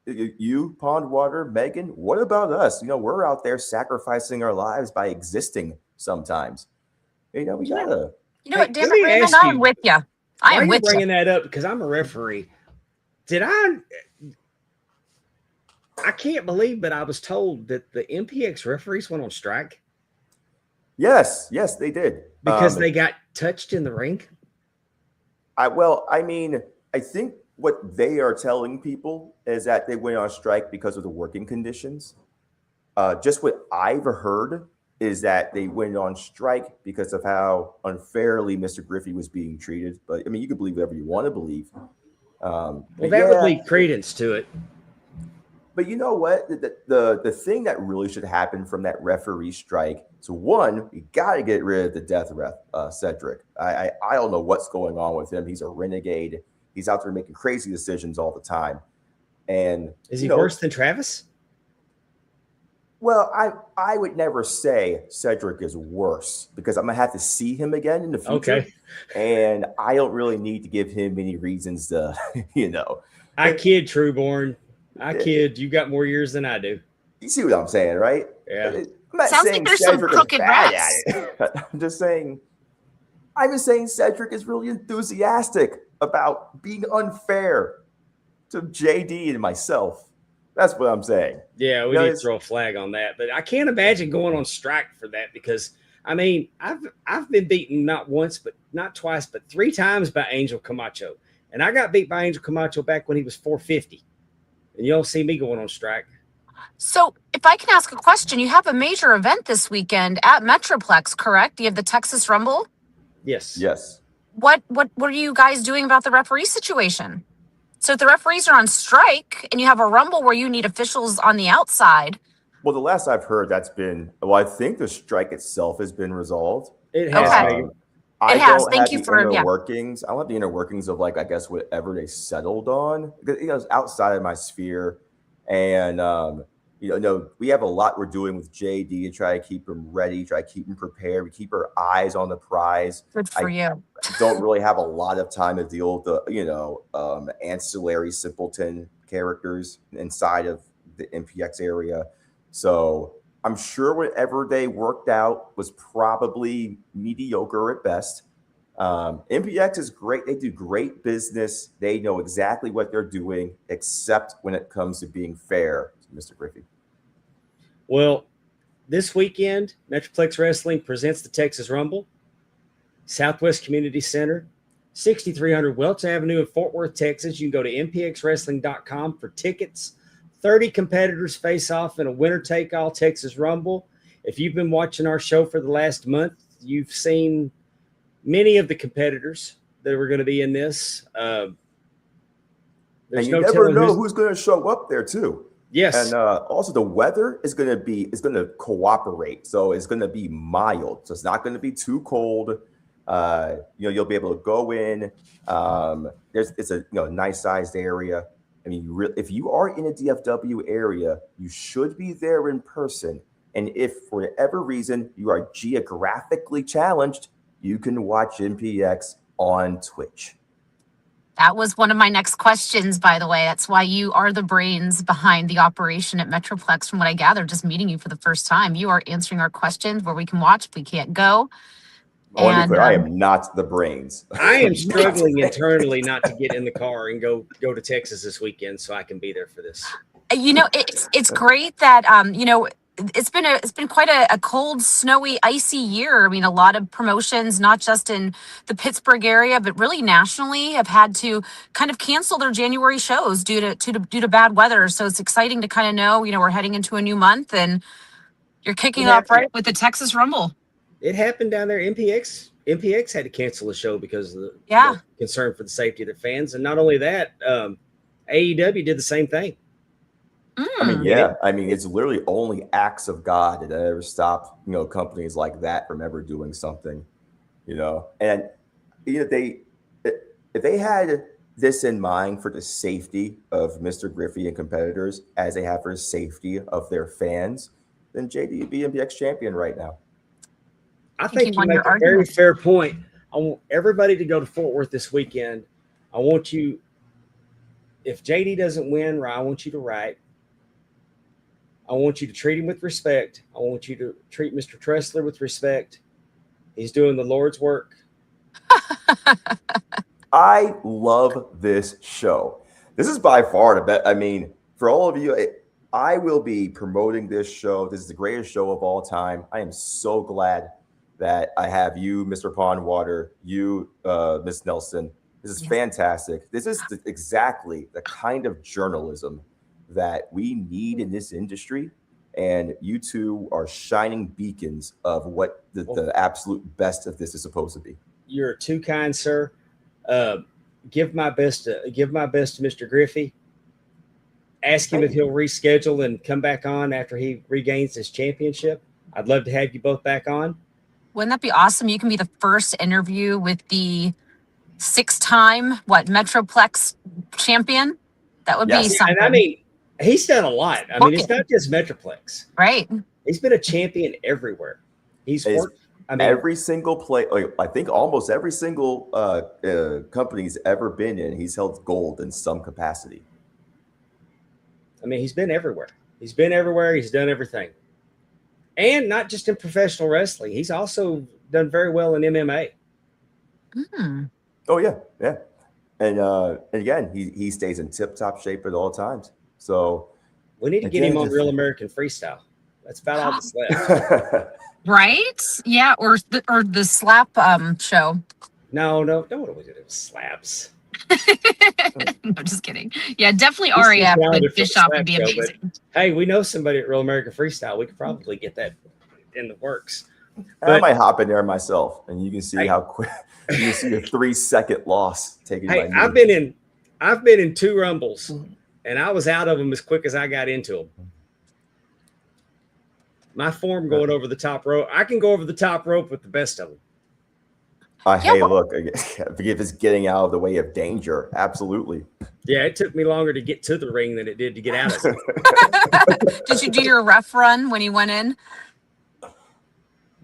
You, Pondwater, Megan, what about us? We're out there sacrificing our lives by existing sometimes. We gotta. You know what, damn it, Raymond, I'm with you. I am with you. Bringing that up because I'm a referee. I can't believe, but I was told that the MPX referees went on strike. Yes, they did. Because they got touched in the ring? I think what they are telling people is that they went on strike because of the working conditions. Just what I've heard is that they went on strike because of how unfairly Mr. Griffey was being treated. But you can believe whatever you want to believe. Would lead credence to it. But you know what? The thing that really should happen from that referee strike, so one, you got to get rid of the death ref, Cedric. I don't know what's going on with him. He's a renegade. He's out there making crazy decisions all the time. And is he worse than Travis? Well, I would never say Cedric is worse because I'm going to have to see him again in the future. Okay. And I don't really need to give him any reasons to, I kid, Trueborn. I kid. You got more years than I do. You see what I'm saying, right? Yeah. I'm not Sounds saying like there's Cedric some crooked is bad rats. at it. I'm just saying Cedric is really enthusiastic about being unfair to JD and myself. That's what I'm saying. Yeah, we need to throw a flag on that. But I can't imagine going on strike for that because, I've been beaten not once, but not twice, but 3 times by Angel Camacho. And I got beat by Angel Camacho back when he was 450. And you don't see me going on strike. So if I can ask a question, you have a major event this weekend at Metroplex, correct? You have the Texas Rumble? Yes. What are you guys doing about the referee situation? So if the referees are on strike and you have a Rumble where you need officials on the outside. Well, the last I've heard, I think the strike itself has been resolved. It has. Okay. I It has. don't Thank have you the for inner workings. I don't have the inner workings of whatever they settled on. Because it's outside of my sphere, and we have a lot we're doing with JD to try to keep him ready, try to keep him prepared. We keep our eyes on the prize. Good for you. Don't really have a lot of time to deal with the ancillary simpleton characters inside of the MPX area. So I'm sure whatever they worked out was probably mediocre at best. MPX is great. They do great business. They know exactly what they're doing, except when it comes to being fair, Mr. Griffey. Well, this weekend, Metroplex Wrestling presents the Texas Rumble, Southwest Community Center, 6300 Welch Avenue in Fort Worth, Texas. You can go to mpxwrestling.com for tickets. 30 competitors face off in a winner-take-all Texas Rumble. If you've been watching our show for the last month, you've seen many of the competitors that are going to be in this. And you never know who's going to show up there, too. Yes. And also the weather is going to cooperate. So it's going to be mild. So it's not going to be too cold. You'll be able to go in. It's a nice sized area. If you are in a DFW area, you should be there in person. And if for whatever reason you are geographically challenged, you can watch MPX on Twitch. That was one of my next questions, by the way. That's why you are the brains behind the operation at Metroplex, from what I gather, just meeting you for the first time. You are answering our questions where we can watch if we can't go. I want to be clear, I am not the brains. I am struggling internally not to get in the car and go to Texas this weekend so I can be there for this. You know, it's great that you know, it's been quite a cold, snowy, icy year. I mean, a lot of promotions, not just in the Pittsburgh area, but really nationally, have had to kind of cancel their January shows due to bad weather. So it's exciting to kind of know, you know, we're heading into a new month, and you're kicking off right with the Texas Rumble. It happened down there. MPX had to cancel a show because of the concern for the safety of their fans, and not only that, AEW did the same thing. I mean, yeah. I mean, it's literally only acts of God that ever stop, you know, companies like that from ever doing something, you know. And you know, if they had this in mind for the safety of Mr. Griffey and competitors as they have for the safety of their fans, then JD would be MPX champion right now. I think you make a very fair point. I want everybody to go to Fort Worth this weekend. I want you, if JD doesn't win, I want you to write. I want you to treat him with respect. I want you to treat Mr. Tressler with respect. He's doing the Lord's work. I love this show. This is by far the best. I mean, for all of you, I will be promoting this show. This is the greatest show of all time. I am so glad that I have you, Mr. Pondwater, you, Miss Nelson. This is fantastic. This is exactly the kind of journalism that we need in this industry, and you two are shining beacons of what the absolute best of this is supposed to be. You're too kind, sir. Give my best to Mr. Griffey. Ask him if he'll reschedule and come back on after he regains his championship. I'd love to have you both back on. Wouldn't that be awesome? You can be the first interview with the 6-time Metroplex champion. That would be something. And I mean, he's done a lot. I mean, it's not just Metroplex. Right. He's been a champion everywhere. He's worked. I mean, every single play, I think almost every single company he's ever been in, he's held gold in some capacity. I mean, he's been everywhere. He's been everywhere. He's done everything. And not just in professional wrestling. He's also done very well in MMA. Oh, yeah. Yeah. And again, he stays in tip-top shape at all times. So we need to get him on Real American Freestyle. That's about all that's left. Right? Yeah, or the slap show. No, don't want to do slaps. No, just kidding. Yeah, definitely REF with Bishop would be amazing. Hey, we know somebody at Real American Freestyle. We could probably get that in the works. I might hop in there myself, and you can see how quick you can see a 3-second loss taking. Hey, I've been in 2 Rumbles, and I was out of them as quick as I got into them. My form going over the top rope. I can go over the top rope with the best of them. Hey, look, if it's getting out of the way of danger, absolutely. Yeah, it took me longer to get to the ring than it did to get out of it. Did you do your ref run when you went in?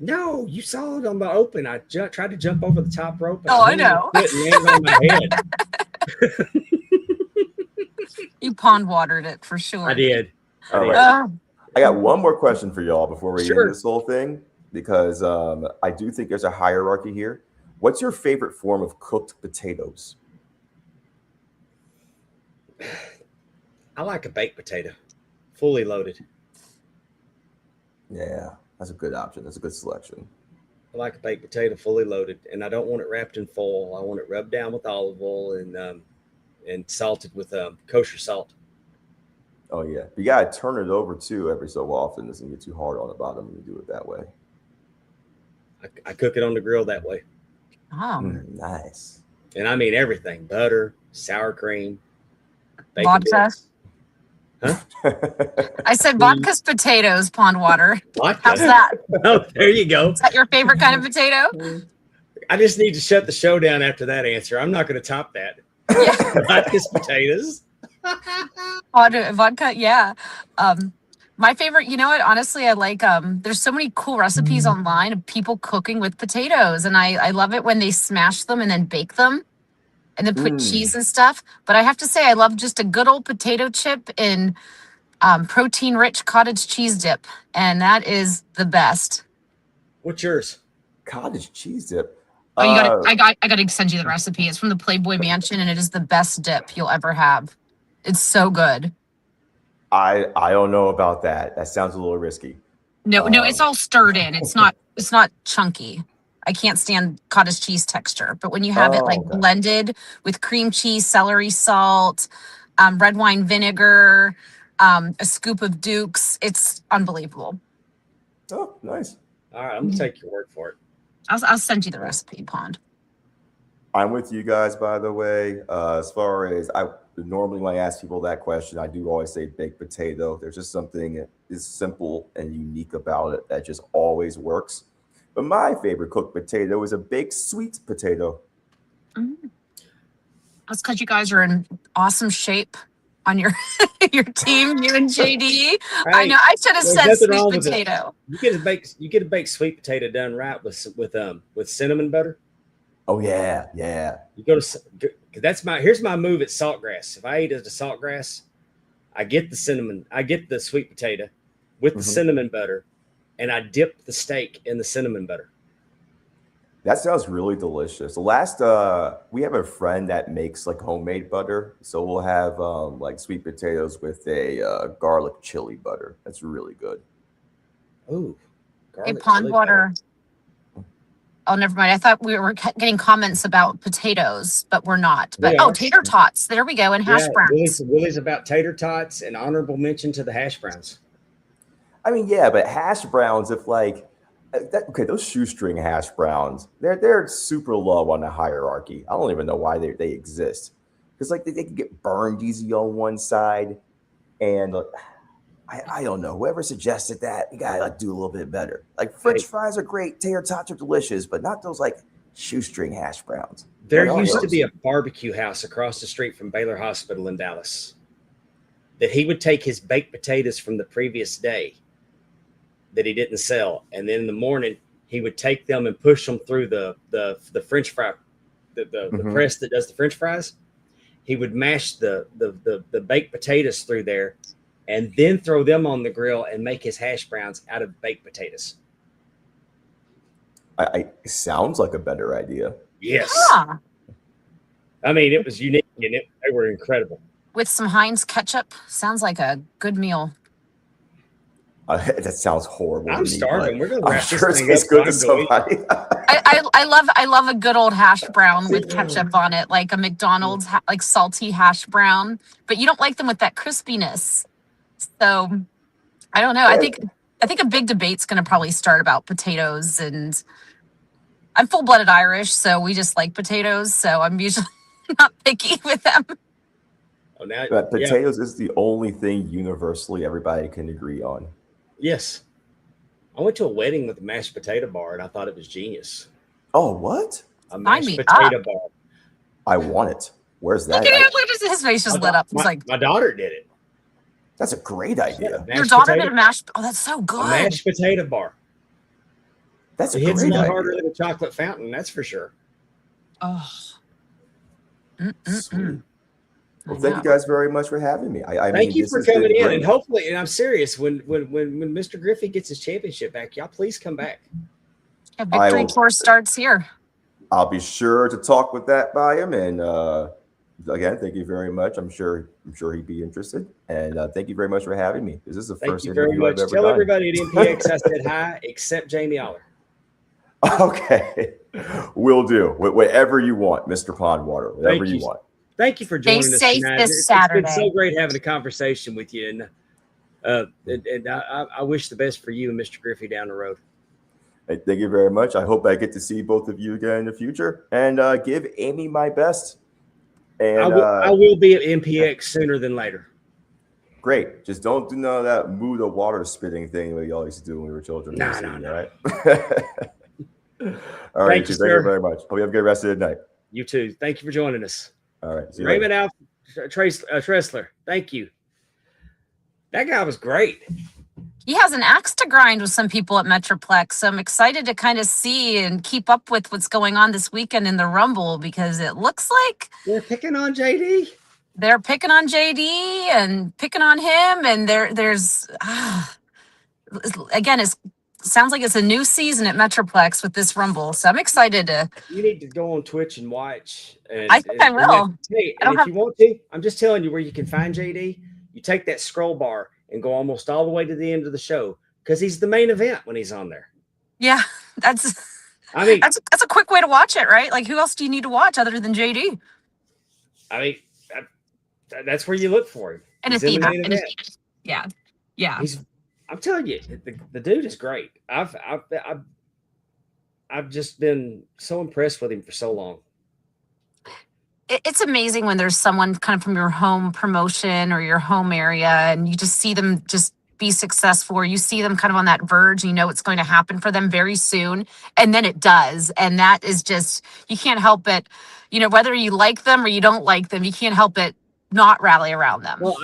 No, you saw it on the open. I tried to jump over the top rope. Oh, I know. It landed on my head. You pond watered it for sure. I did. All right. I got one more question for y'all before we end this whole thing, because I do think there's a hierarchy here. What's your favorite form of cooked potatoes? I like a baked potato, fully loaded. Yeah, that's a good option. That's a good selection. I like a baked potato, fully loaded, and I don't want it wrapped in foil. I want it rubbed down with olive oil and salted with kosher salt. Oh yeah, you gotta turn it over too every so often. It doesn't get too hard on the bottom when you do it that way. I cook it on the grill that way. Oh, nice. And I mean everything: butter, sour cream, vodka. Huh? I said vodka's potatoes, pond water. Vodka? How's that? Oh, there you go. Is that your favorite kind of potato? I just need to shut the show down after that answer. I'm not going to top that. Yeah. Vodka's potatoes. Vodka, yeah. My favorite, you know what? Honestly, I like, there's so many cool recipes online of people cooking with potatoes. And I love it when they smash them and then bake them. and then put cheese and stuff. But I have to say, I love just a good old potato chip in protein-rich cottage cheese dip, and that is the best. What's yours? Cottage cheese dip. Oh, you got it. I got to send you the recipe. It's from the Playboy Mansion, and it is the best dip you'll ever have. It's so good. I don't know about that. That sounds a little risky. No, it's all stirred in. It's not chunky. I can't stand cottage cheese texture, but when you have it like blended with cream cheese, celery salt, red wine vinegar, a scoop of Duke's, it's unbelievable. Oh, nice. All right, I'm gonna take your word for it. I'll send you the recipe, Pond. I'm with you guys, by the way. As far as I normally when I ask people that question, I do always say baked potato. There's just something that is simple and unique about it that just always works. But my favorite cooked potato is a baked sweet potato. That's because you guys are in awesome shape on your your team, you and JD. Hey, I know I should have said nothing sweet wrong with potato. You get a baked sweet potato done right with cinnamon butter. Oh yeah, yeah. You go to here's my move at Saltgrass. If I eat at the Saltgrass, I get the sweet potato with the cinnamon butter, and I dip the steak in the cinnamon butter. That sounds really delicious. The last we have a friend that makes like homemade butter, so we'll have like sweet potatoes with a garlic chili butter. That's really good. Ooh, Hey, Pond Water. Oh, never mind. I thought we were getting comments about potatoes, but we're not. But tater tots. There we go. And hash browns. Willie's about tater tots, and honorable mention to the hash browns. I mean, yeah, but hash browns, if like those shoestring hash browns, they're super low on the hierarchy. I don't even know why they exist. Because like they can get burned easy on one side, and I don't know. Whoever suggested that, you gotta like do a little bit better. Like French fries are great, tater tots are delicious, but not those like shoestring hash browns. There used to be a barbecue house across the street from Baylor Hospital in Dallas that he would take his baked potatoes from the previous day that he didn't sell, and then in the morning he would take them and push them through the French fry, the press that does the French fries. He would mash the baked potatoes through there, and then throw them on the grill and make his hash browns out of baked potatoes. It sounds like a better idea. Yes. Yeah. I mean, it was unique, and they were incredible. With some Heinz ketchup, sounds like a good meal. That sounds horrible. I'm starving. We're gonna I'm wrap sure this thing it's up good to somebody. I love a good old hash brown with ketchup on it, like a McDonald's like salty hash brown. But you don't like them with that crispiness. So I don't know. I think a big debate's going to probably start about potatoes, and I'm full-blooded Irish, so we just like potatoes. So I'm usually not picky with them. Oh, now, but potatoes is the only thing universally everybody can agree on. Yes. I went to a wedding with a mashed potato bar, and I thought it was genius. Oh, what? A mashed potato bar. I want it. Where's that? Look at him. His face just lit up. He's like, my daughter did it. That's a great idea. Your daughter did a mashed. Oh, that's so good. A mashed potato bar. That's it hits a lot harder than a chocolate fountain. That's for sure. Oh. Sweet. Well, thank you guys very much for having me. Thank you for coming in, and hopefully, and I'm serious. When Mr. Griffey gets his championship back, y'all please come back. Yeah, victory tour starts here. I'll be sure to talk with that by him, and again, thank you very much. I'm sure he'd be interested, and thank you very much for having me. This is the first interview I've ever done. Tell everybody at MPX I said hi, except Jamie Aller. Okay, will do. Whatever you want, Mr. Pondwater. Whatever you want. Thank you for joining us tonight. This Saturday. It's been so great having a conversation with you, and I wish the best for you and Mr. Griffey down the road. Hey, thank you very much. I hope I get to see both of you again in the future, and give Amy my best. And I will be at MPX sooner than later. Great. Just don't do none of that moo the water spitting thing that you all used to do when we were children. No. Right? All right. Thank you very much. Hope you have a good rest of the night. You too. Thank you for joining us. All right. Raymond Alfred Tressler. Thank you. That guy was great. he has an axe to grind with some people at Metroplex. So I'm excited to kind of see and keep up with what's going on this weekend in the Rumble, because it looks like They're picking on JD. they're picking on JD and picking on him. And there's again, it sounds like it's a new season at Metroplex with this Rumble. So I'm excited to. You need to go on Twitch and watch. I think I will. Hey, I and don't if have. you want to, I'm just telling you where you can find JD. You take that scroll bar and go almost all the way to the end of the show, because he's the main event when he's on there. Yeah, that's I mean, that's a quick way to watch it, right? Like, who else do you need to watch other than JD? I mean, that's where you look for him. And He's his in the theme. main event. Yeah, yeah. I'm telling you, the dude is great. I've just been so impressed with him for so long. It's amazing when there's someone kind of from your home promotion or your home area, and you just see them just be successful, or you see them kind of on that verge, and you know it's going to happen for them very soon, and then it does. And that is just, you can't help it, whether you like them or you don't like them, you can't help it not rally around them. Well,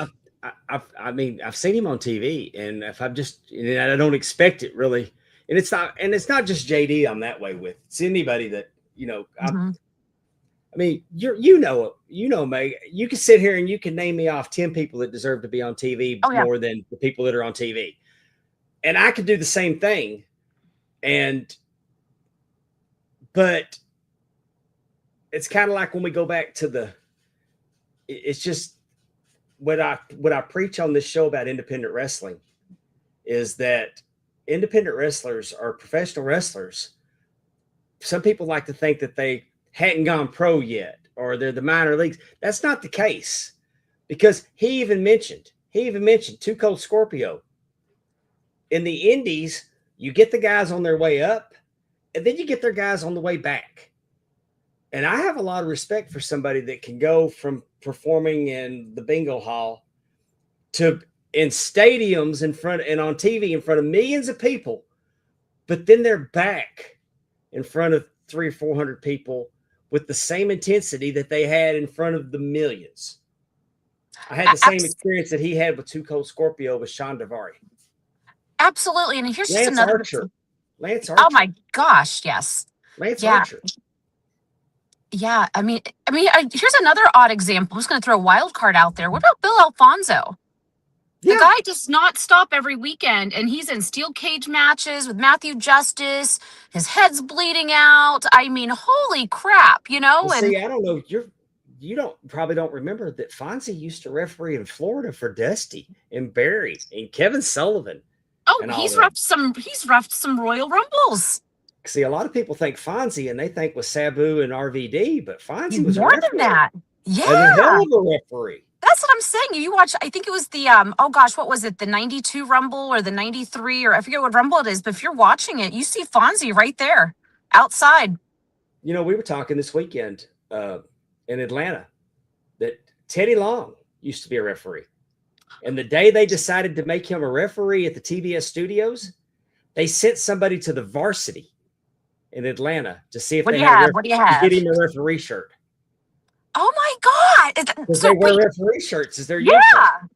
I've seen him on TV, and if I'm just, and I don't expect it really, and it's not just JD I'm that way with. It's anybody that Mhm. I mean, Meg, you can sit here and you can name me off 10 people that deserve to be on TV Oh, yeah. more than the people that are on TV. And I could do the same thing. But it's kind of like when we go back to it's just what I preach on this show about independent wrestling is that independent wrestlers are professional wrestlers. Some people like to think that they hadn't gone pro yet, or they're the minor leagues. That's not the case, because he even mentioned Too Cold Scorpio. In the indies, you get the guys on their way up, and then you get their guys on the way back. And I have a lot of respect for somebody that can go from performing in the bingo hall to in stadiums in front and on TV in front of millions of people, but then they're back in front of 300 or 400 people with the same intensity that they had in front of the millions. I had the same experience that he had with Too Cold Scorpio with Sean Davari. Absolutely. And here's just Lance another. Archer. Lance Archer. Oh my gosh, yes. Lance Yeah. Archer. Yeah, I mean, here's another odd example. I'm just going to throw a wild card out there. What about Bill Alfonso? The guy does not stop every weekend, and he's in steel cage matches with Matthew Justice. His head's bleeding out. I mean, holy crap, Well, see, I don't know. You probably don't remember that Fonzie used to referee in Florida for Dusty and Barry and Kevin Sullivan. Oh, he's roughed some Royal Rumbles. See, a lot of people think Fonzie and they think with Sabu and RVD, but Fonzie was more than that. Yeah, a hell of a referee. That's what I'm saying. You watch, I think it was the what was it, the 92 Rumble or the 93, or I forget what Rumble it is, but if you're watching it, you see Fonzie right there outside. We were talking this weekend in Atlanta that Teddy Long used to be a referee. And the day they decided to make him a referee at the TBS studios, they sent somebody to the Varsity in Atlanta to see if What do you have? to get him a referee shirt. Oh my God! Because they wear referee shirts as their uniform.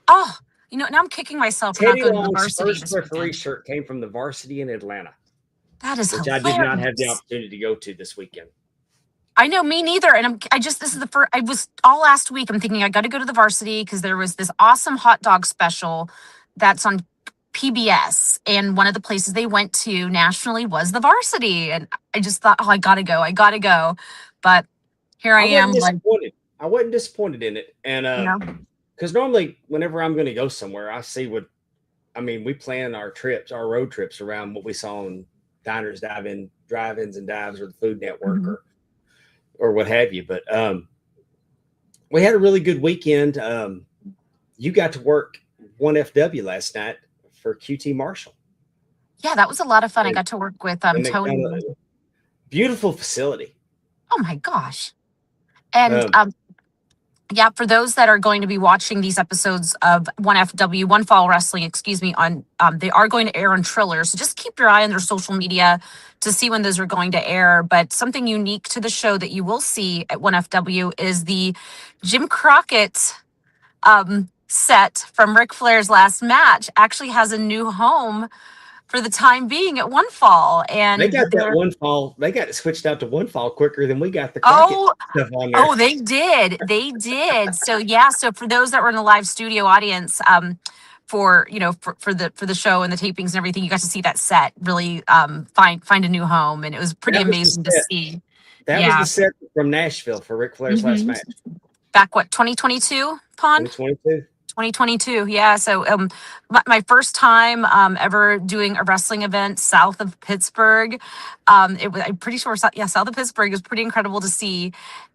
Oh, now I'm kicking myself for not Teddy going to the Long's Varsity. first referee shirt came from the Varsity in Atlanta. That is which hilarious. I did not have the opportunity to go to this weekend. I know, me neither. And this is the first, I was all last week, I'm thinking I got to go to the Varsity because there was this awesome hot dog special that's on PBS. And one of the places they went to nationally was the Varsity. And I just thought, I got to go. But here I am. I wasn't disappointed in it. And because normally whenever I'm going to go somewhere, I see we plan our road trips around what we saw in diners, drive-ins and dives, or the Food Network, or what have you. But we had a really good weekend. You got to work 1FW last night for QT Marshall. Yeah, that was a lot of fun. I got to work with Tony. Beautiful facility. Oh my gosh. And for those that are going to be watching these episodes of 1FW, One Fall Wrestling, on they are going to air on Triller. So just keep your eye on their social media to see when those are going to air. But something unique to the show that you will see at 1FW is the Jim Crockett set from Ric Flair's last match actually has a new home for the time being at One Fall. And They got that one fall. They got it switched out to one fall quicker than we got the Crockett oh, stuff on there. oh, they did. They did. So yeah. So for those that were in the live studio audience, for the show and the tapings and everything, you got to see that set really find a new home, and it was pretty amazing to see. That was the set from Nashville for Ric Flair's last match. Back 2022, Pond? 2022. 2022, yeah. So my first time ever doing a wrestling event south of Pittsburgh. I'm pretty sure, south of Pittsburgh. It was pretty incredible to see,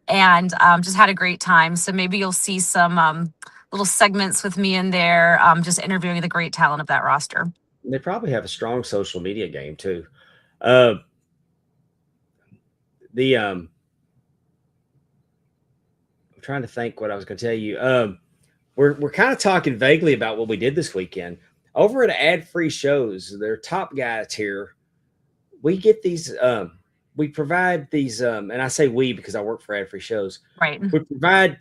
and just had a great time. So maybe you'll see some little segments with me in there, just interviewing the great talent of that roster. They probably have a strong social media game too. I'm trying to think what I was going to tell you. We're kind of talking vaguely about what we did this weekend over at Ad-Free Shows. Their top guys here. We get these. We provide these, and I say we because I work for Ad-Free Shows. Right. We provide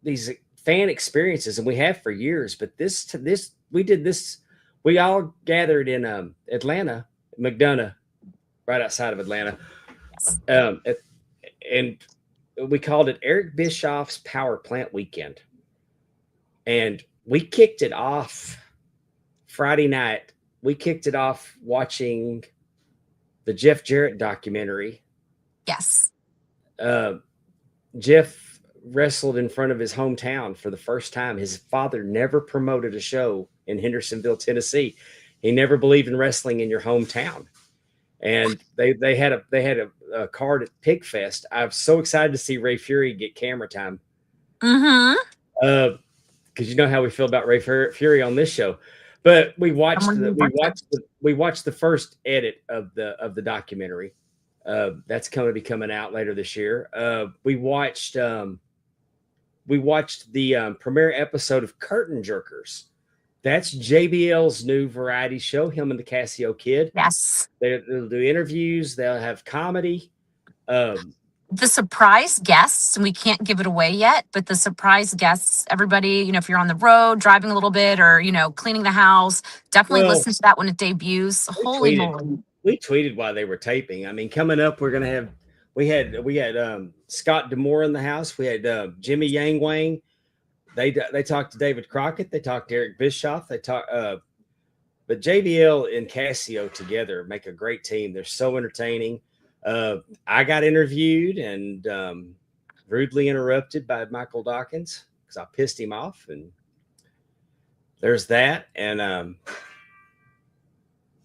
these fan experiences, and we have for years. But we did this. We all gathered in Atlanta, McDonough, right outside of Atlanta, and we called it Eric Bischoff's Power Plant Weekend. And we kicked it off Friday night. We kicked it off watching the Jeff Jarrett documentary. Yes. Jeff wrestled in front of his hometown for the first time. His father never promoted a show in Hendersonville, Tennessee. He never believed in wrestling in your hometown. And they had a card at Pig Fest. I'm so excited to see Ray Fury get camera time. Mm-hmm. Because you know how we feel about Ray Fury on this show. But we watched the first edit of the documentary. That's going to be coming out later this year. We watched the premiere episode of Curtain Jerkers. That's JBL's new variety show, him and the Casio Kid. Yes. They'll do interviews. They'll have comedy. The surprise guests, and we can't give it away yet, but the surprise guests, everybody, if you're on the road, driving a little bit, or, cleaning the house, definitely listen to that when it debuts. Holy moly. We tweeted while they were taping. I mean, coming up, we're going to have, we had Scott Demore in the house. We had Jimmy Yang Wang. They talked to David Crockett. They talked to Eric Bischoff. But JBL and Casio together make a great team. They're so entertaining. I got interviewed and rudely interrupted by Michael Dawkins because I pissed him off, and there's that. And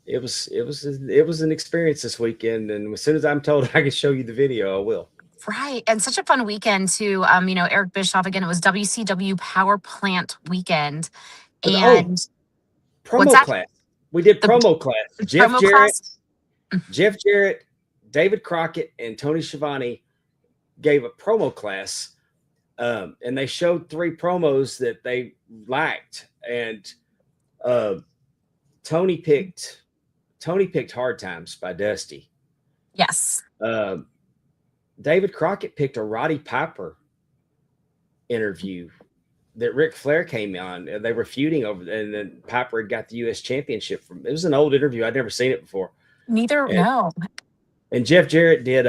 it was an experience this weekend. And as soon as I'm told I can show you the video, I will. Right. And such a fun weekend too. Eric Bischoff, again, it was WCW Power Plant weekend. And promo class. We did promo class. Jeff Jarrett, David Crockett, and Tony Schiavone gave a promo class. And they showed 3 promos that they liked. And Tony picked Hard Times by Dusty. Yes. David Crockett picked a Roddy Piper interview that Ric Flair came on. They were feuding over, and then Piper had got the U.S. Championship from. It was an old interview. I'd never seen it before. No. And Jeff Jarrett did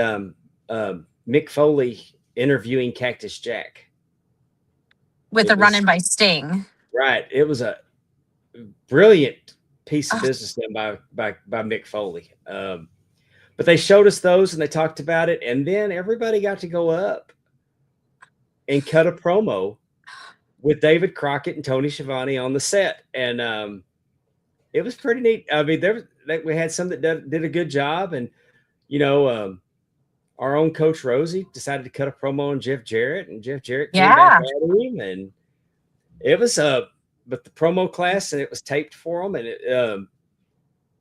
Mick Foley interviewing Cactus Jack with a run-in by Sting. Right. It was a brilliant piece of business done by Mick Foley. But they showed us those and they talked about it. And then everybody got to go up and cut a promo with David Crockett and Tony Schiavone on the set. And it was pretty neat. I mean, we had some that did a good job. And, our own Coach Rosie decided to cut a promo on Jeff Jarrett. And Jeff Jarrett came back at him. And it was but the promo class, and it was taped for them.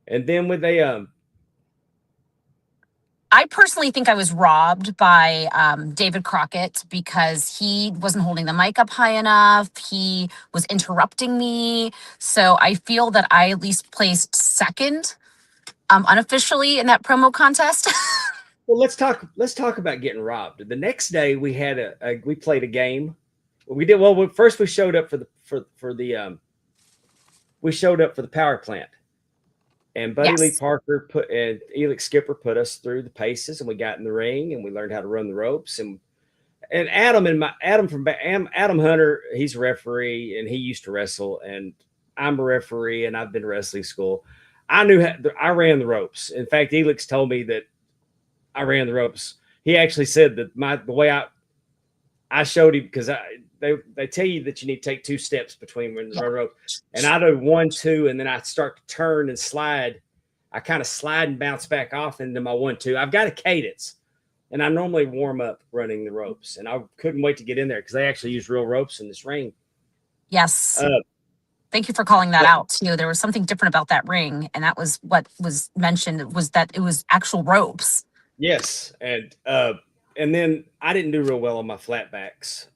And then when they I personally think I was robbed by David Crockett because he wasn't holding the mic up high enough. He was interrupting me. So I feel that I at least placed second unofficially in that promo contest. Well, let's talk about getting robbed. The next day we had we played a game we did well. First, we showed up for the we showed up for the power plant, and Buddy Lee Parker and Elix Skipper put us through the paces, and we got in the ring and we learned how to run the ropes. And Adam Hunter, he's a referee and he used to wrestle, and I'm a referee and I've been to wrestling school. I ran the ropes. In fact, Elix told me that I ran the ropes. He actually said that the way I showed him, because they tell you that you need to take 2 steps between when you run rope, and I do 1, 2, and then I start to turn and slide. I kind of slide and bounce back off into my 1, 2. I've got a cadence, and I normally warm up running the ropes, and I couldn't wait to get in there because they actually use real ropes in this ring. Yes. Thank you for calling that out too. There was something different about that ring, and that was what was mentioned, was that it was actual ropes. Yes, and then I didn't do real well on my flatbacks.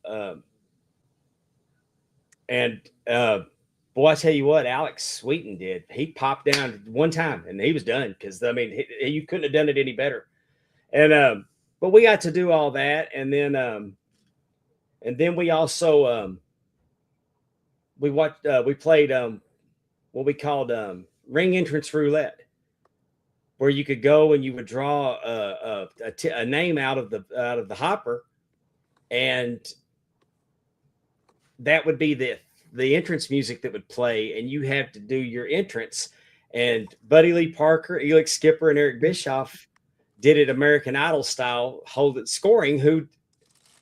Boy, I tell you what, Alex Sweeten did. He popped down one time and he was done, because I mean, you couldn't have done it any better. And but we got to do all that, and then we also we played what we called ring entrance roulette, where you could go and you would draw a name out of the hopper, and that would be the entrance music that would play, and you have to do your entrance. And Buddy Lee Parker, Elix Skipper, and Eric Bischoff did it American Idol style, hold it scoring,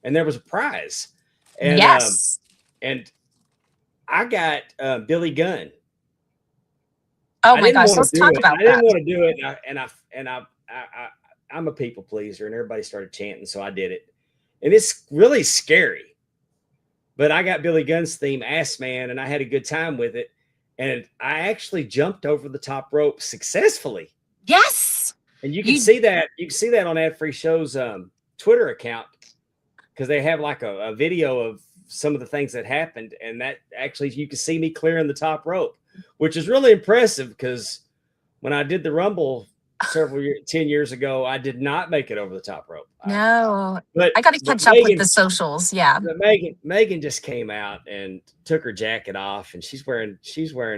and there was a prize. And yes. And I got Billy Gunn. Oh my gosh, let's talk about that. I didn't want to do it, I'm a people pleaser, and everybody started chanting, so I did it. And it's really scary. But I got Billy Gunn's theme, Ass Man, and I had a good time with it. And I actually jumped over the top rope successfully. Yes. And you can see that. You can see that on Ad Free Show's Twitter account, because they have like a video of some of the things that happened. And that actually, you can see me clearing the top rope, which is really impressive, because when I did the Rumble 10 years ago, I did not make it over the top rope. No, but I got to catch up with the socials. Yeah. Megan just came out and took her jacket off, and she's wearing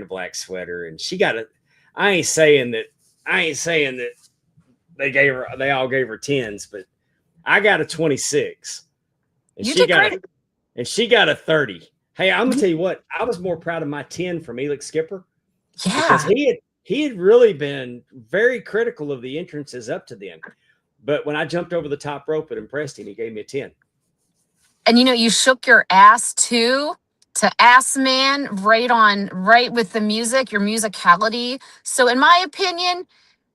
a black sweater, and she got I ain't saying that they all gave her 10s, but I got a 26, and she got a 30. Hey, I'm gonna tell you what, I was more proud of my 10 from Elix Skipper. Yeah. Because he had really been very critical of the entrances up to then. But when I jumped over the top rope, it impressed him. He gave me a 10. And you shook your ass too, to Ass Man, right with the music, your musicality. So in my opinion,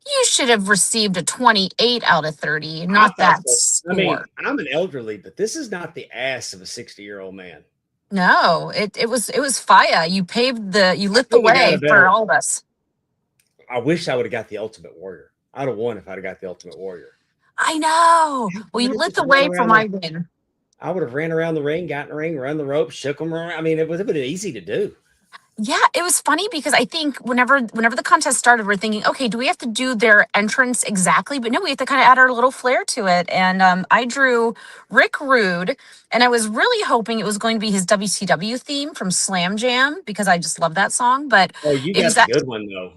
you should have received a 28 out of 30, not that score. I mean, I'm an elderly, but this is not the ass of a 60-year-old man. No, it was fire. You lit the way for all of us. I wish I would have got the Ultimate Warrior. I'd have won if I'd have got the Ultimate Warrior. I know. Well, you lit the way for my win. I would have ran around the ring, got in the ring, run the ropes, shook them around. I mean, it would have been easy to do. Yeah, it was funny because I think whenever the contest started, we're thinking, okay, do we have to do their entrance exactly? But no, we have to kind of add our little flair to it. And I drew Rick Rude, and I was really hoping it was going to be his WCW theme from Slam Jam, because I just love that song. But you got a good one though.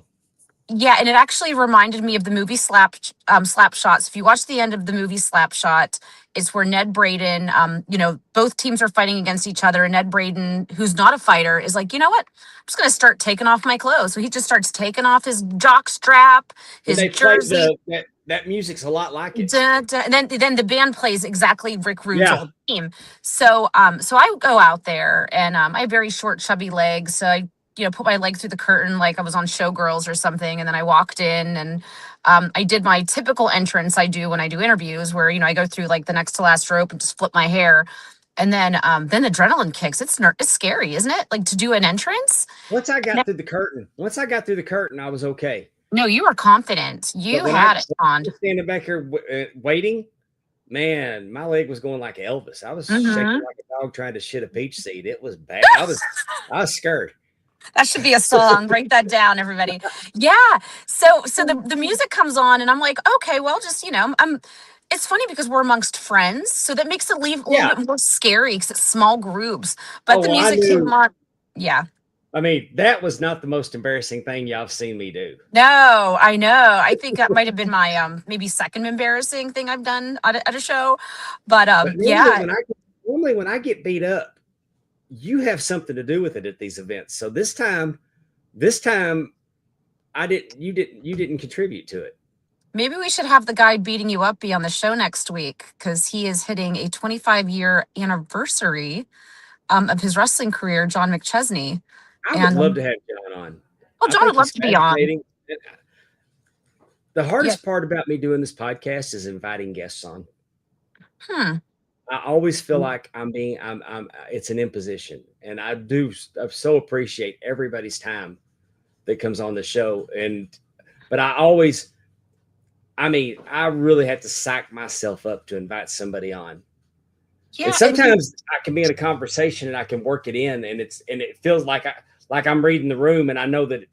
Yeah, and it actually reminded me of the movie Slapshot. So if you watch the end of the movie Slapshot, it's where Ned Braden, both teams are fighting against each other, and Ned Braden, who's not a fighter, is like, you know what? I'm just going to start taking off my clothes. So he just starts taking off his jock strap, his jersey. That music's a lot like it. And then the band plays exactly Rick Rude's old theme. So I go out there, and I have very short, chubby legs, so I put my leg through the curtain like I was on Showgirls or something. And then I walked in, and I did my typical entrance I do when I do interviews, where, I go through like the next to last rope and just flip my hair. And then adrenaline kicks. It's scary, isn't it? Like, to do an entrance. Once I got through the curtain, I was okay. No, you were confident. You had it on. Standing back here waiting, man, my leg was going like Elvis. I was shaking like a dog trying to shit a peach seed. It was bad. I was scared. That should be a song. Break that down, everybody. Yeah. So the music comes on, and I'm like, okay, well, just it's funny because we're amongst friends, so that makes it leave a Yeah. little bit more scary because it's small groups. But Oh, the well, I music came knew. on. Yeah. I mean, that was not the most embarrassing thing y'all have seen me do. No, I know. I think that might have been my maybe second embarrassing thing I've done at a show. But But yeah, normally when I get beat up, you have something to do with it at these events. So this time you didn't contribute to it. maybe we should have the guy beating you up be on the show next week because he is hitting a 25-year anniversary of his wrestling career, John McChesney. I would And love to have John on. well, I John think would love he's to be on. fascinating. The Yeah. hardest part about me doing this podcast is inviting guests on. Hmm. I always feel like it's an imposition, and I so appreciate everybody's time that comes on the show. But I really have to psych myself up to invite somebody on. Yeah. And sometimes I can be in a conversation and I can work it in, and it feels like I'm reading the room, and I know that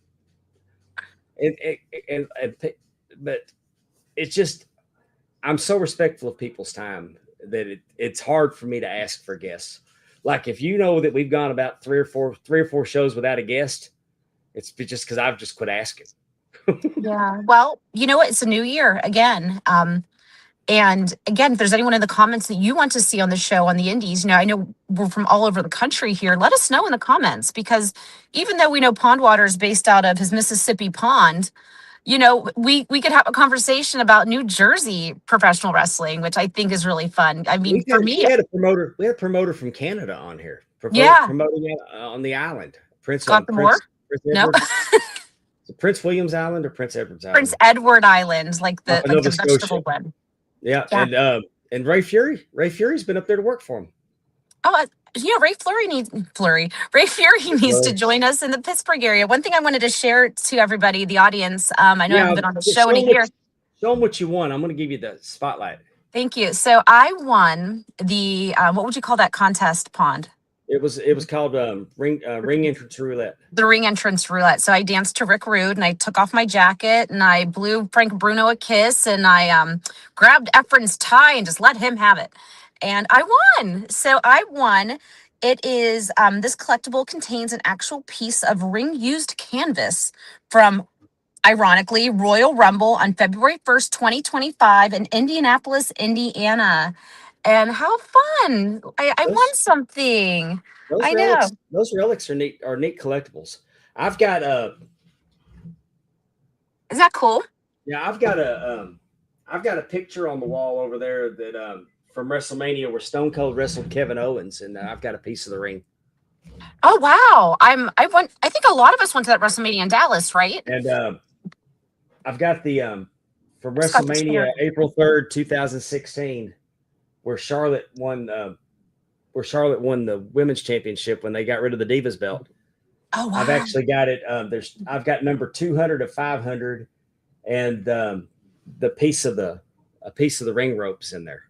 but it's just, I'm so respectful of people's time that it's hard for me to ask for guests. Like, if you know that we've gone about three or four shows without a guest, it's just because I've just quit asking. Yeah. Well, you know what? It's a new year again. And again, if there's anyone in the comments that you want to see on the show on the indies, I know we're from all over the country here. Let us know in the comments, because even though we know Pondwater is based out of his Mississippi pond, we could have a conversation about New Jersey professional wrestling, which I think is really fun. I mean, for me, we had a promoter from Canada on here, yeah, promoting on the island. Prince Nope. Prince William's Island or Prince Edward's Island? Prince Edward Island, like the Nova vegetable Scotia. one. Yeah. And Ray Fury's been up there to work for him. Oh, Ray Fury needs to join us in the Pittsburgh area. One thing I wanted to share to everybody, the audience, I know I haven't been on the show in a year. Show them what you won. I'm going to give you the spotlight. Thank you. So I won the, what would you call that contest, Pond? It was called ring entrance roulette. The ring entrance roulette. So I danced to Rick Rude, and I took off my jacket, and I blew Frank Bruno a kiss, and I grabbed Efren's tie and just let him have it. And I won. So I won. It is, this collectible contains an actual piece of ring used canvas from, ironically, Royal Rumble on February 1st, 2025 in Indianapolis, Indiana. And how fun. I won something. I know. Those relics are neat collectibles. I've got Is that cool? Yeah, I've got a picture on the wall over there that from WrestleMania where Stone Cold wrestled Kevin Owens, and I've got a piece of the ring. Oh wow. I think a lot of us went to that WrestleMania in Dallas, right? And I've got the from WrestleMania April 3rd, 2016, where Charlotte won the women's championship when they got rid of the Divas belt. Oh wow. I've actually got it. I've got number 200 of 500, and a piece of the ring ropes in there.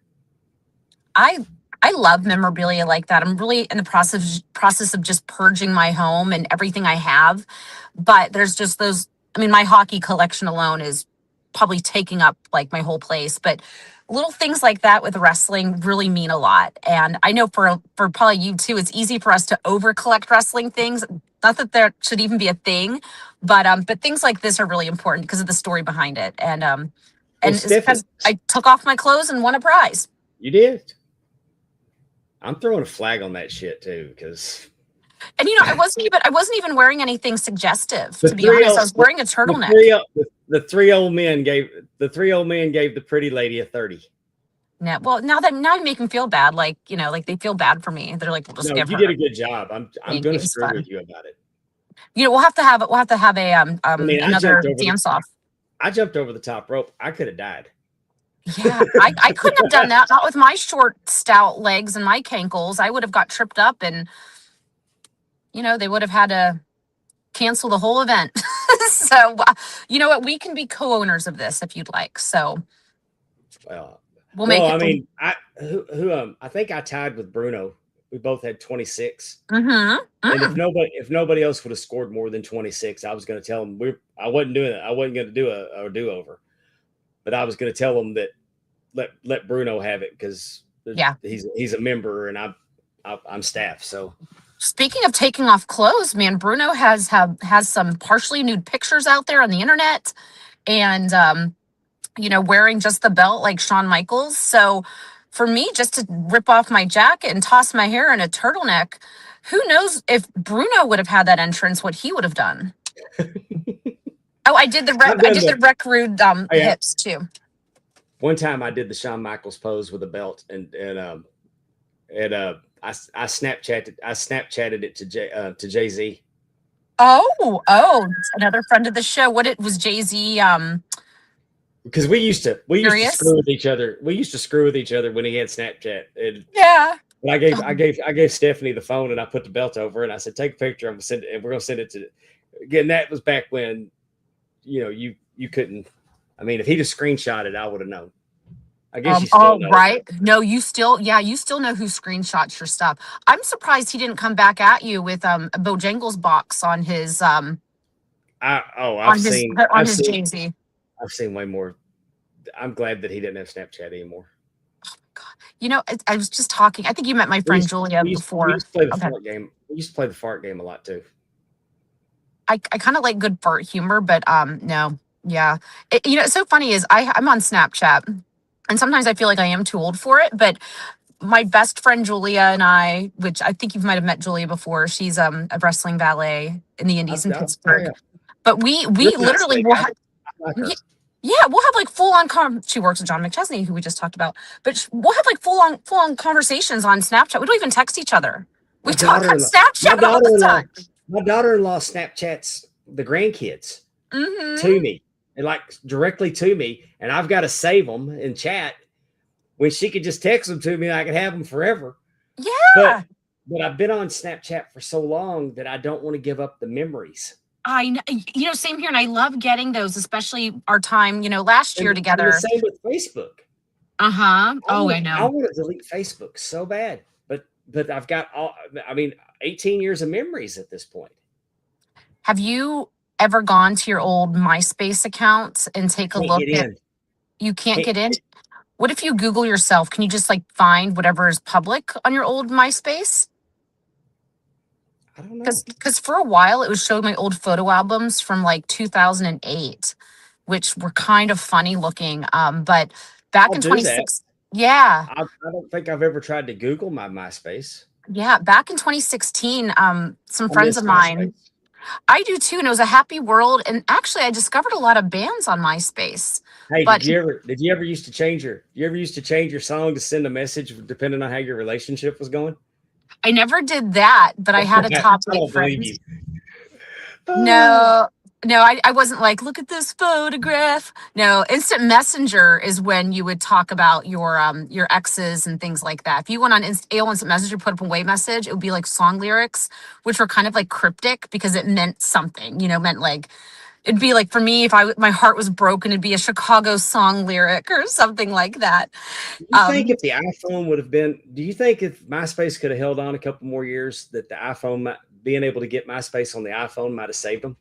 I love memorabilia like that. I'm really in the process of just purging my home and everything I have. But there's just those, my hockey collection alone is probably taking up like my whole place. But little things like that with wrestling really mean a lot. And I know for probably you too, it's easy for us to over collect wrestling things. Not that there should even be a thing, but things like this are really important because of the story behind it. And it's because I took off my clothes and won a prize. You did. I'm throwing a flag on that shit too, because. And I wasn't even wearing anything suggestive. To be honest, I was wearing a turtleneck. The three old men gave the pretty lady a 30. Yeah. Well, now you make them feel bad. Like they feel bad for me. They're like, we'll just give her. You did a good job. I'm going to screw with you about it. We'll have to have another dance off. I jumped over the top rope. I could have died. Yeah, I couldn't have done that. Not with my short, stout legs and my cankles. I would have got tripped up, and they would have had to cancel the whole event. So, you know what? We can be co-owners of this if you'd like. So, we'll make it. I think I tied with Bruno. We both had 26. Mm-hmm. And if nobody else would have scored more than 26, I was going to tell them I wasn't doing it. I wasn't going to do a do-over. But I was going to tell them that let Bruno have it because he's a member and I'm staff. So speaking of taking off clothes, man, Bruno has some partially nude pictures out there on the internet, and wearing just the belt like Shawn Michaels. So for me, just to rip off my jacket and toss my hair in a turtleneck, who knows if Bruno would have had that entrance, what he would have done. Oh, I did the Rec Rude hips too. One time I did the Shawn Michaels pose with a belt, and I Snapchatted it to Jay-Z. Oh, another friend of the show. What it was, Jay-Z. Because we used to screw with each other. We used to screw with each other when he had Snapchat. And I gave Stephanie the phone, and I put the belt over, and I said, "Take a picture. I'm gonna send it, and we're gonna send it to." Again, that was back when, you couldn't. I mean, if he'd have screenshotted, I would have known. I guess you still know. Right? No, you still know who screenshots your stuff. I'm surprised he didn't come back at you with a Bojangles box on his his Jay-Z. I've seen way more. I'm glad that he didn't have Snapchat anymore. Oh my God! I was just talking. I think you met my friend Julia before. We used to play the fart game. We used to play the fart game a lot too. I kind of like good fart humor, but no, yeah. It's so funny is I'm on Snapchat, and sometimes I feel like I am too old for it. But my best friend Julia and I, which I think you might have met Julia before, she's a wrestling valet in the Indies in Pittsburgh. Yeah. But we literally will have. Yeah, we'll have like full on. She works with John McChesney, who we just talked about. But we'll have like full on conversations on Snapchat. We don't even text each other. We talk on Snapchat all the time. My daughter-in-law Snapchats the grandkids to me, and like directly to me, and I've got to save them in chat when she could just text them to me, and I could have them forever. Yeah. But I've been on Snapchat for so long that I don't want to give up the memories. I know, same here, and I love getting those, especially our time, last year together. And the same with Facebook. I know. I want to delete Facebook so bad, but I've got 18 years of memories at this point. Have you ever gone to your old MySpace account and take a look at? You can't get in? What if you Google yourself? Can you just like find whatever is public on your old MySpace? I don't know. Because for a while it was showing my old photo albums from like 2008, which were kind of funny looking. But back in 2016, yeah. I don't think I've ever tried to Google my MySpace. Yeah, back in 2016, some friends of mine. I do too, and it was a happy world. And actually, I discovered a lot of bands on MySpace. Hey, did you ever used to change your song to send a message depending on how your relationship was going? I never did that, but I had a top friend. No, I wasn't like, look at this photograph. No, Instant Messenger is when you would talk about your exes and things like that. If you went on AOL Instant Messenger, put up a way message, it would be like song lyrics, which were kind of like cryptic because it meant something, meant like, it'd be like for me, if my heart was broken, it'd be a Chicago song lyric or something like that. Do you think if the iPhone would have been, do you think if MySpace could have held on a couple more years, that the iPhone, being able to get MySpace on the iPhone might have saved them?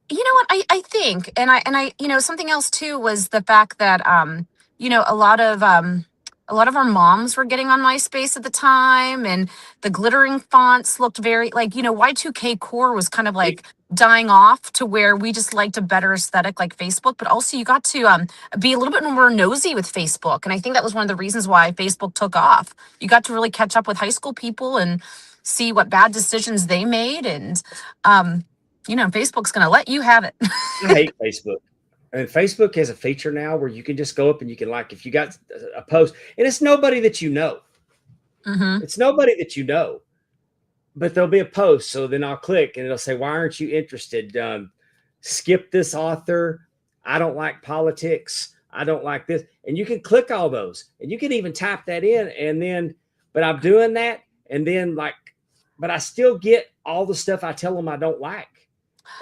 You know what I think, and I something else too was the fact that a lot of our moms were getting on MySpace at the time, and the glittering fonts looked very like Y2K core was kind of like dying off to where we just liked a better aesthetic like Facebook, but also you got to be a little bit more nosy with Facebook, and I think that was one of the reasons why Facebook took off. You got to really catch up with high school people and see what bad decisions they made, and Facebook's going to let you have it. I hate Facebook. And Facebook has a feature now where you can just go up and you can if you got a post, and it's nobody that you know. Mm-hmm. It's nobody that you know, but there'll be a post. So then I'll click and it'll say, why aren't you interested? Skip this author. I don't like politics. I don't like this. And you can click all those, and you can even type that in. And then, but I'm doing that. And then but I still get all the stuff I tell them I don't like.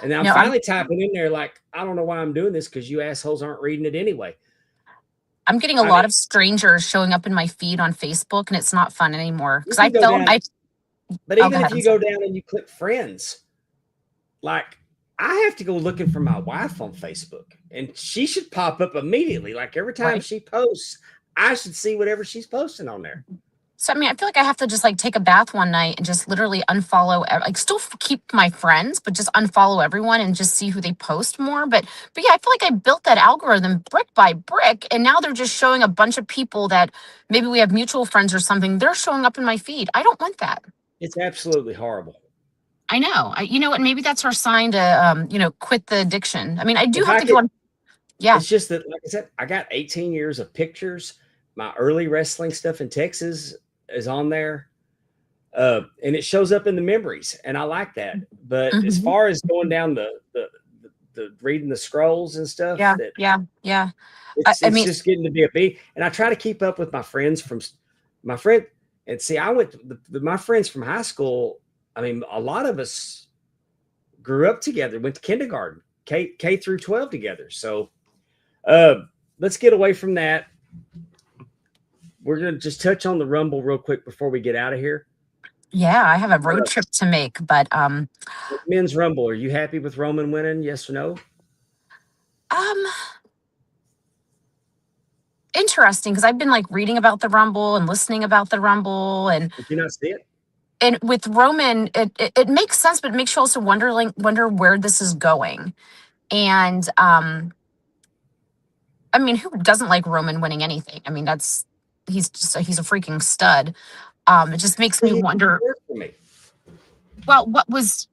And then I'm finally typing in there I don't know why I'm doing this because you assholes aren't reading it anyway. I'm getting a lot of strangers showing up in my feed on Facebook, and it's not fun anymore. Because But even if you go down and you click friends, I have to go looking for my wife on Facebook, and she should pop up immediately. Like every time Right. she posts, I should see whatever she's posting on there. So I mean, I feel like I have to just like take a bath one night and just literally unfollow, like still keep my friends, but just unfollow everyone and just see who they post more. But yeah, I feel like I built that algorithm brick by brick, and now they're just showing a bunch of people that maybe we have mutual friends or something. They're showing up in my feed. I don't want that. It's absolutely horrible. I know. You know what? Maybe that's our sign to quit the addiction. I mean, I do If have I to go could- on. Yeah. It's just that, like I said, I got 18 years of pictures. My early wrestling stuff in Texas is on there. And it shows up in the memories, and I like that. But as Mhm. far as going down the reading the scrolls and stuff, Yeah. that Yeah. it's, I mean, just getting to be a beat. And I try to keep up with my friends from my friend. And see, I went my friends from high school. I mean, a lot of us grew up together, went to kindergarten, K through 12 together. So let's get away from that. We're going to just touch on the Rumble real quick before we get out of here. yeah, I have a road trip to make, but Men's Rumble, are you happy with Roman winning? Yes or no? Interesting, because I've been like reading about the Rumble and listening about the Rumble, and Did you not see it? with Roman, it makes sense, but it makes you also wonder where this is going. And I mean, who doesn't like Roman winning anything? I mean, he's a freaking stud. It just makes me wonder. For me. Well, what was?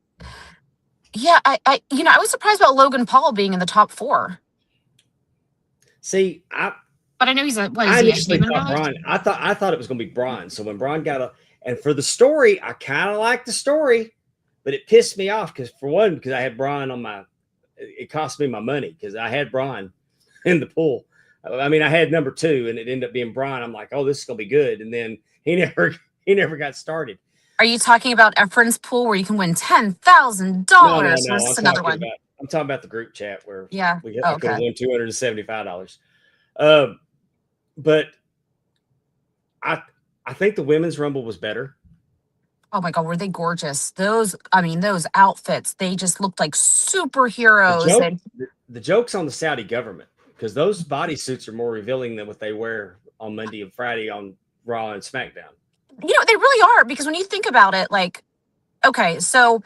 Yeah, I was surprised about Logan Paul being in the top 4. See, But I know he's I he initially demon thought relic? Braun. I thought it was going to be Braun. So when Braun and for the story, I kind of liked the story, but it pissed me off because I had Braun on it cost me my money because I had Braun in the pool. I mean, I had number 2, and it ended up being Braun. I'm like, oh, this is going to be good, and then he never got started. Are you talking about Efren's pool where you can win $10,000? No. Or is this another one? I'm talking about the group chat where Yeah. I could have won $275. But I think the women's Rumble was better. Oh my God, were they gorgeous? Those outfits, they just looked like superheroes. The joke's on the Saudi government because those bodysuits are more revealing than what they wear on Monday and Friday on Raw and SmackDown. They really are, because when you think about it, like, okay, so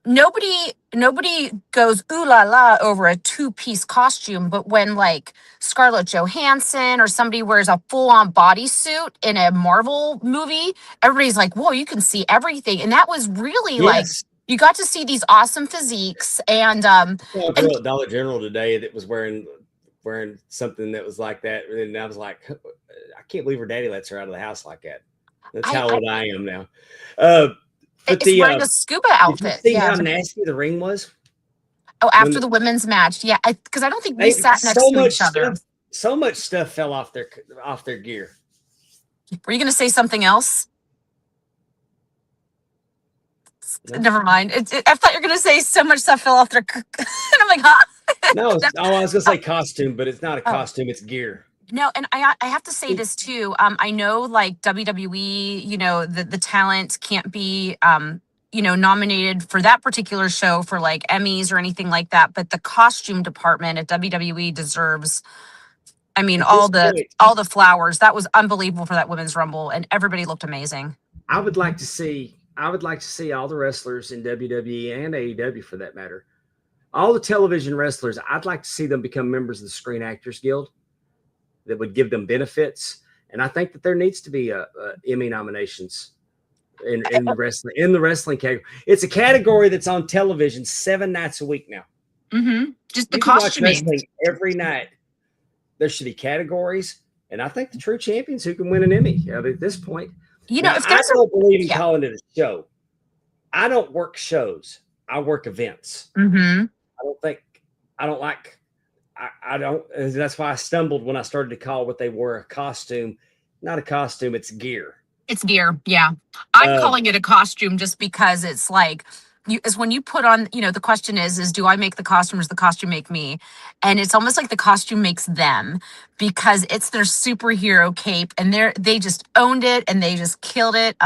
nobody goes ooh la la over a 2-piece costume, but when like Scarlett Johansson or somebody wears a full-on bodysuit in a Marvel movie, everybody's like, whoa, you can see everything. And that was really like, you got to see these awesome physiques. And I saw a girl at Dollar General today that was wearing something that was like that, and I was like, I can't believe her daddy lets her out of the house like that. That's how old I am now. But it's wearing a scuba outfit. Did you see how nasty the ring was? Oh, after the women's match, yeah, because I don't think we sat next to each other. So much stuff fell off their gear. Were you going to say something else? No. Never mind. I thought you were going to say so much stuff fell off their. And I'm like, huh? No, I was going to say costume, but it's not a costume; it's gear. No, and I have to say this too. I know, like WWE, the talent can't be nominated for that particular show for like Emmys or anything like that, but the costume department at WWE deserves. I mean, all the flowers. That was unbelievable for that women's Rumble, and everybody looked amazing. I would like to see all the wrestlers in WWE and AEW, for that matter, all the television wrestlers. I'd like to see them become members of the Screen Actors Guild. That would give them benefits, and I think that there needs to be Emmy nominations in the wrestling category. It's a category that's on television 7 nights a week now. Mm-hmm. Just the costuming every night. There should be categories, and I think the true champions who can win an Emmy at this point. If I don't believe in calling it a show. I don't work shows. I work events. Mm-hmm. I don't. That's why I stumbled when I started to call what they were a costume. Not a costume. It's gear. It's gear. Yeah. I'm calling it a costume just because it's like, is when you put on, the question is do I make the costume or does the costume make me? And it's almost like the costume makes them, because it's their superhero cape, and they just owned it and they just killed it.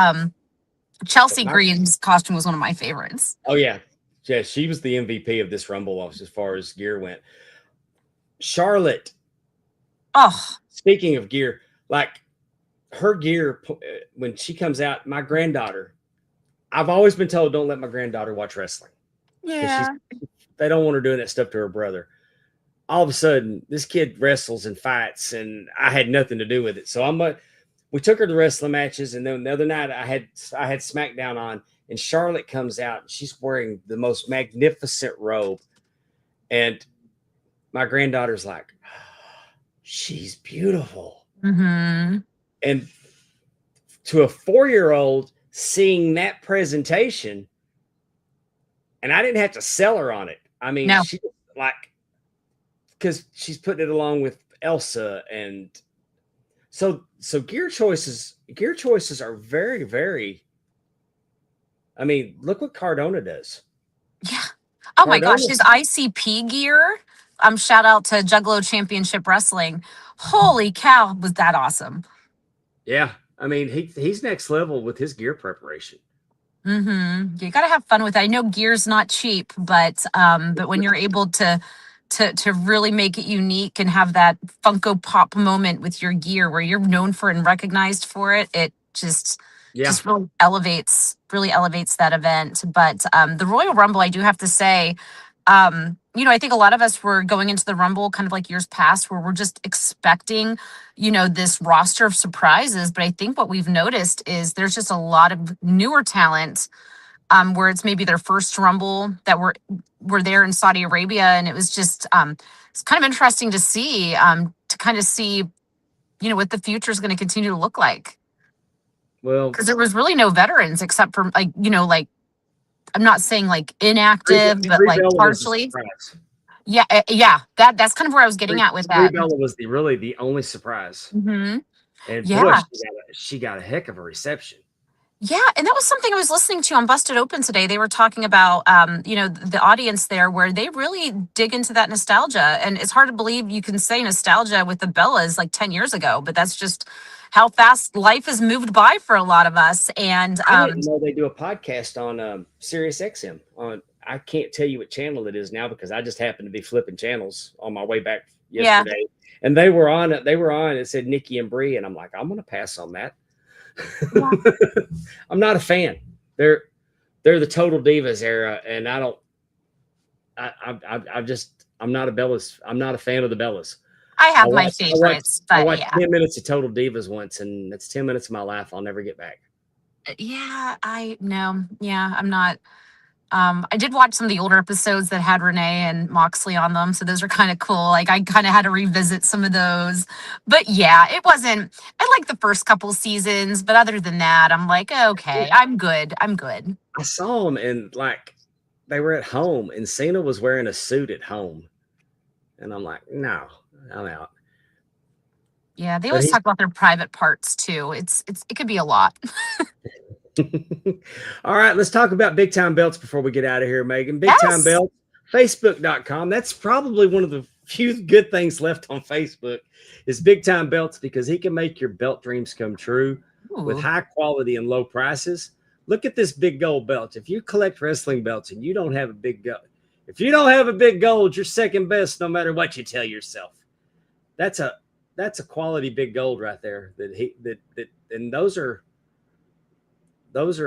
Chelsea Green's costume was one of my favorites. Oh yeah. Yeah, she was the MVP of this Rumble as far as gear went. Charlotte. Oh, Speaking of gear, like her gear when she comes out, my granddaughter. I've always been told don't let my granddaughter watch wrestling because they don't want her doing that stuff to her brother. All of a sudden, this kid wrestles and fights, and I had nothing to do with it. So we took her to wrestling matches, and then the other night I had SmackDown on, and Charlotte comes out, and she's wearing the most magnificent robe, and my granddaughter's like, she's beautiful. Mm-hmm. And to a 4-year-old seeing that presentation, and I didn't have to sell her on it. I mean, No. she like, because she's putting it along with Elsa, and so gear choices are very, very. I mean, look what Cardona does. Yeah. Oh my gosh, Cardona- his ICP gear. Shout out to Juggalo Championship Wrestling. Holy cow, was that awesome? Yeah, I mean he's next level with his gear preparation. Mm-hmm. You gotta have fun with it. I know gear's not cheap, but when you're able to really make it unique and have that Funko Pop moment with your gear where you're known for and recognized for it, it just really elevates that event. But the Royal Rumble, I do have to say, I think a lot of us were going into the Rumble kind of like years past where we're just expecting, this roster of surprises. But I think what we've noticed is there's just a lot of newer talent where it's maybe their first Rumble that were there in Saudi Arabia. And it was just, it's kind of interesting to see, what the future is going to continue to look like. Well, because there was really no veterans except for I'm not saying like inactive, but like partially. Yeah, that's kind of where I was getting at with that. Bella was really the only surprise. Mm-hmm. And Yeah. boy, she got a heck of a reception. Yeah, and that was something I was listening to on Busted Open today. They were talking about, the audience there where they really dig into that nostalgia. And it's hard to believe you can say nostalgia with the Bellas like 10 years ago, but that's just how fast life has moved by for a lot of us. And I didn't know they do a podcast on Sirius XM. I can't tell you what channel it is now because I just happened to be flipping channels on my way back yesterday. Yeah. And they were on it. It said Nikki and Bree, and I'm like, I'm going to pass on that. Yeah. I'm not a fan. They're the Total Divas era, and I'm not a Bellas. I'm not a fan of the Bellas. I have my favorites. I watched 10 minutes of Total Divas once, and that's 10 minutes of my life I'll never get back. Yeah, I'm not. I did watch some of the older episodes that had Renee and Moxley on them, so those are kind of cool. Like I kind of had to revisit some of those, but yeah, it wasn't. I like the first couple seasons, but other than that, I'm like, okay, I'm good. I saw them and like they were at home, and Cena was wearing a suit at home, and I'm like, no, I'm out. Yeah, they always talk about their private parts too. It could be a lot. All right, let's talk about Big Time Belts before we get out of here, Megan. Big Time Belts, Facebook.com. That's probably one of the few good things left on Facebook is Big Time Belts because he can make your belt dreams come true with high quality and low prices. Look at this big gold belt. If you collect wrestling belts and you don't have a big gold, you're second best no matter what you tell yourself. That's a quality big gold right there. And there's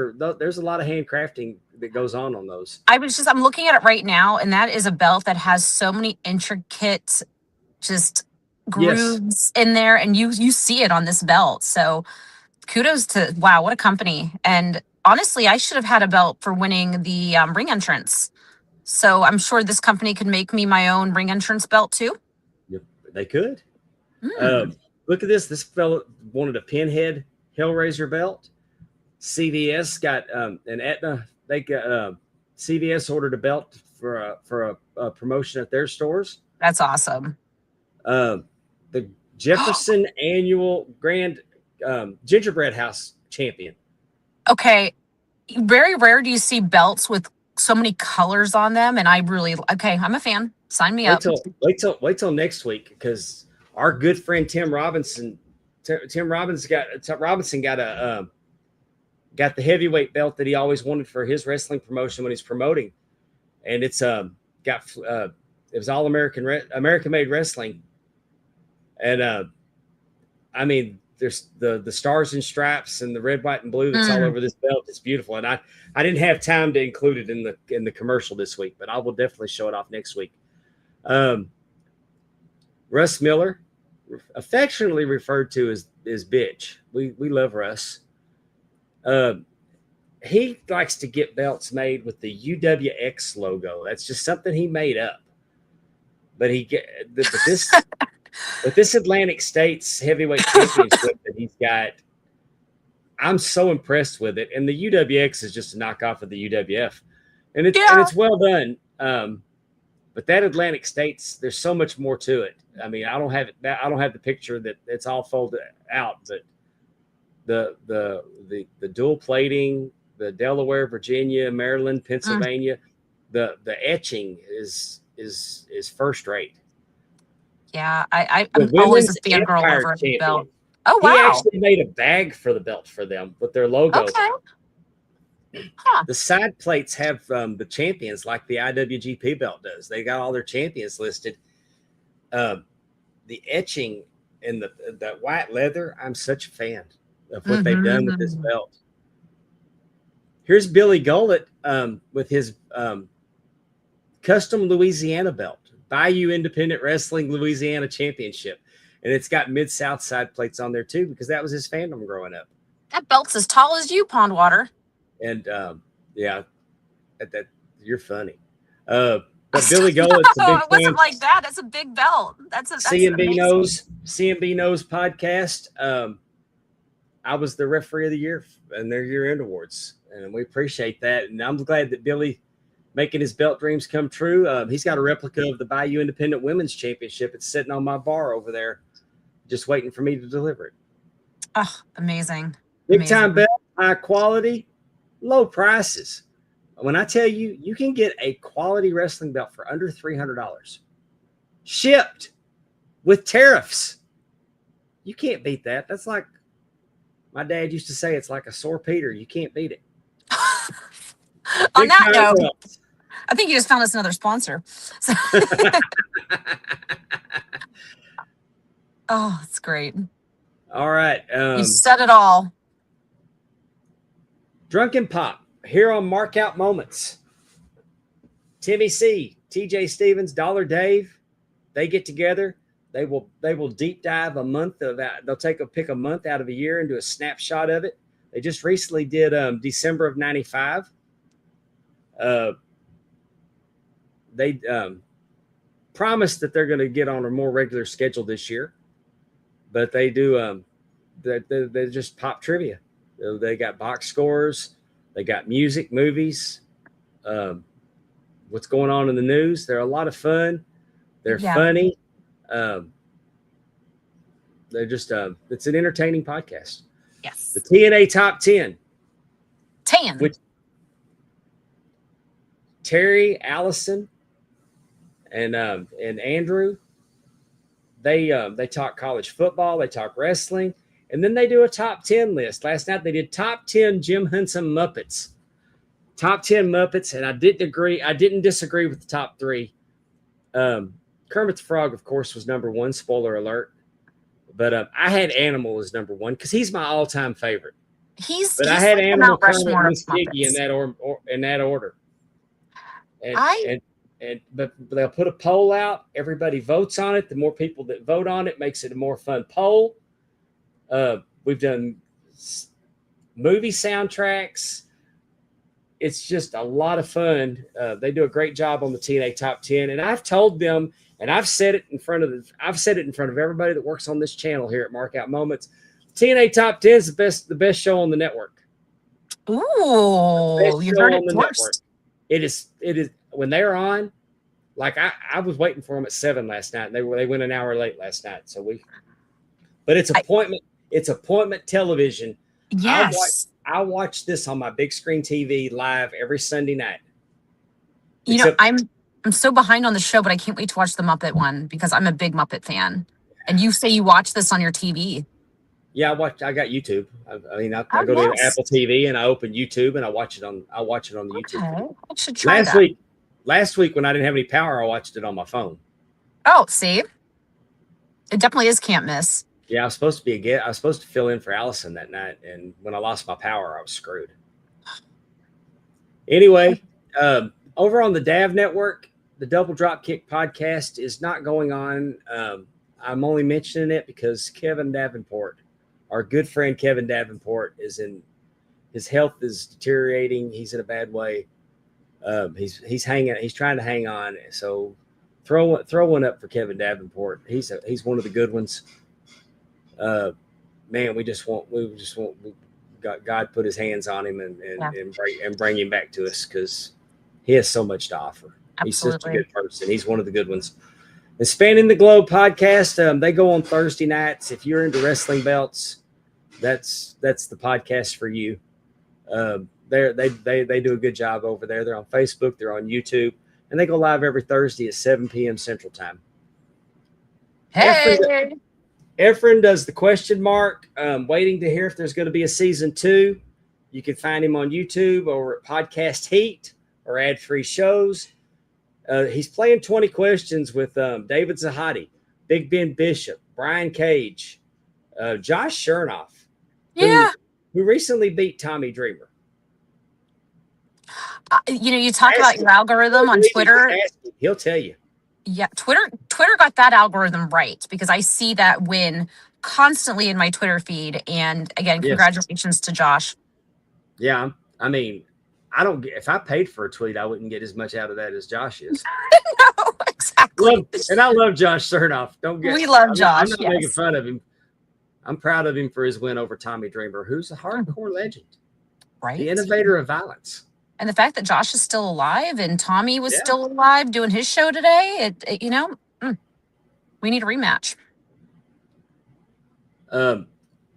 a lot of handcrafting that goes on those. I'm looking at it right now, and that is a belt that has so many intricate just grooves in there, and you see it on this belt. So kudos to, wow, what a company. And honestly, I should have had a belt for winning the ring entrance. So I'm sure this company could make me my own ring entrance belt too. Yep, they could. Look at this. This fellow wanted a Pinhead Hellraiser belt. CVS got an Aetna. They got CVS ordered a belt for a promotion at their stores. That's awesome. The Jefferson Annual Grand Gingerbread House Champion. Okay, very rare do you see belts with so many colors on them, and I'm a fan. Sign me up. Wait till next week because our good friend Tim Robinson got the heavyweight belt that he always wanted for his wrestling promotion when he's promoting. and it's got it was all American made wrestling, and I mean, there's the stars and stripes and the red, white, and blue that's all over this belt. It's beautiful, and I didn't have time to include it in the commercial this week, but I will definitely show it off next week. Russ Miller, affectionately referred to as Bitch. We love Russ. He likes to get belts made with the UWX logo. That's just something he made up. But this Atlantic States heavyweight championship that he's got, I'm so impressed with it. And the UWX is just a knockoff of the UWF, and it's well done. But that Atlantic States, there's so much more to it. I mean, I don't have the picture that it's all folded out, but the dual plating, the Delaware, Virginia, Maryland, Pennsylvania, the etching is first rate. Yeah, I'm always a fangirl over the belt. Oh, wow. He actually made a bag for the belt for them with their logo. Okay. Huh. The side plates have the champions like the IWGP belt does. They got all their champions listed. The etching and the white leather, I'm such a fan of what they've done with this belt. Here's Billy Gullett with his custom Louisiana belt. Bayou Independent Wrestling Louisiana Championship. And it's got Mid-South side plates on there too, because that was his fandom growing up. That belt's as tall as you, Pondwater. And yeah, that you're funny. But Billy Gullett's a big it wasn't like that. That's a big belt. That's CMB knows podcast. I was the referee of the year in their year-end awards, and we appreciate that. And I'm glad that Billy making his belt dreams come true. He's got a replica of the Bayou Independent Women's Championship. It's sitting on my bar over there, just waiting for me to deliver it. Oh, amazing. Big time belt, high quality, low prices. When I tell you, you can get a quality wrestling belt for under $300, shipped with tariffs. You can't beat that. That's like my dad used to say, it's like a sore Peter. You can't beat it. On that note, I think you just found us another sponsor. So oh, it's great. All right. You said it all. Drunken Pop here on Markout Moments. Timmy C, TJ Stevens, Dollar Dave, they get together. They will deep dive a month of that. They'll pick a month out of a year and do a snapshot of it. They just recently did December of 95. They promised that they're going to get on a more regular schedule this year, but they do. They just pop trivia. They got box scores. They got music, movies. What's going on in the news? They're a lot of fun. They're funny. They're just it's an entertaining podcast. Yes. The TNA Top 10. Which Terry, Allison, and Andrew, they talk college football, they talk wrestling, and then they do a top 10 list. Last night they did top 10 Jim Henson Muppets. Top 10 Muppets, and I didn't disagree with the top 3. Kermit the Frog, of course, was number 1, spoiler alert. But I had Animal as number 1 because he's my all-time favorite. He's I had like Animal, Kermit, and Miss Piggy in that order. But they'll put a poll out. Everybody votes on it. The more people that vote on it makes it a more fun poll. We've done movie soundtracks. It's just a lot of fun. They do a great job on the TNA Top 10, and I've told them, and I've said it in front of everybody that works on this channel here at Markout Moments. TNA Top 10 is the best show on the network. Ooh, you heard it first. It is when they're on. Like I was waiting for them at 7 last night. They went an hour late last night. But it's appointment. It's appointment television. Yes. I watch this on my big screen TV live every Sunday night. I'm so behind on the show, but I can't wait to watch the Muppet one because I'm a big Muppet fan. And you say you watch this on your TV. Yeah, I got YouTube. I go to Apple TV and I open YouTube and I watch it on the YouTube. I should try last week when I didn't have any power, I watched it on my phone. Oh, see, it definitely is can't miss. Yeah, I was supposed to fill in for Allison that night, and when I lost my power, I was screwed. Anyway, over on the DAV network, the Double Dropkick podcast is not going on. I'm only mentioning it because Kevin Davenport, our good friend Kevin Davenport, his health is deteriorating. He's in a bad way. He's trying to hang on. So throw one up for Kevin Davenport. He's one of the good ones. Man, we just want God put his hands on him and bring him back to us, because he has so much to offer. Absolutely. He's such a good person. He's one of the good ones. The Spanning the Globe podcast, they go on Thursday nights. If you're into wrestling belts, that's the podcast for you. They do a good job over there. They're on Facebook, they're on YouTube, and they go live every Thursday at 7 p.m. Central Time. Hey, Efren does the question mark, waiting to hear if there's going to be a season 2. You can find him on YouTube or at Podcast Heat or ad-free shows. He's playing 20 questions with David Zahadi, Big Ben Bishop, Brian Cage, Josh Chernoff, who recently beat Tommy Dreamer. You talk about your algorithm on Twitter. He'll tell you. Yeah, Twitter got that algorithm right, because I see that win constantly in my Twitter feed. And again, congratulations to Josh. Yeah, I mean, if I paid for a tweet, I wouldn't get as much out of that as Josh is. No, exactly. And I love Josh Chernoff. We love Josh. I'm not making fun of him. I'm proud of him for his win over Tommy Dreamer, who's a hardcore legend, right? The innovator of violence. And the fact that Josh is still alive and Tommy was still alive doing his show today, we need a rematch. Want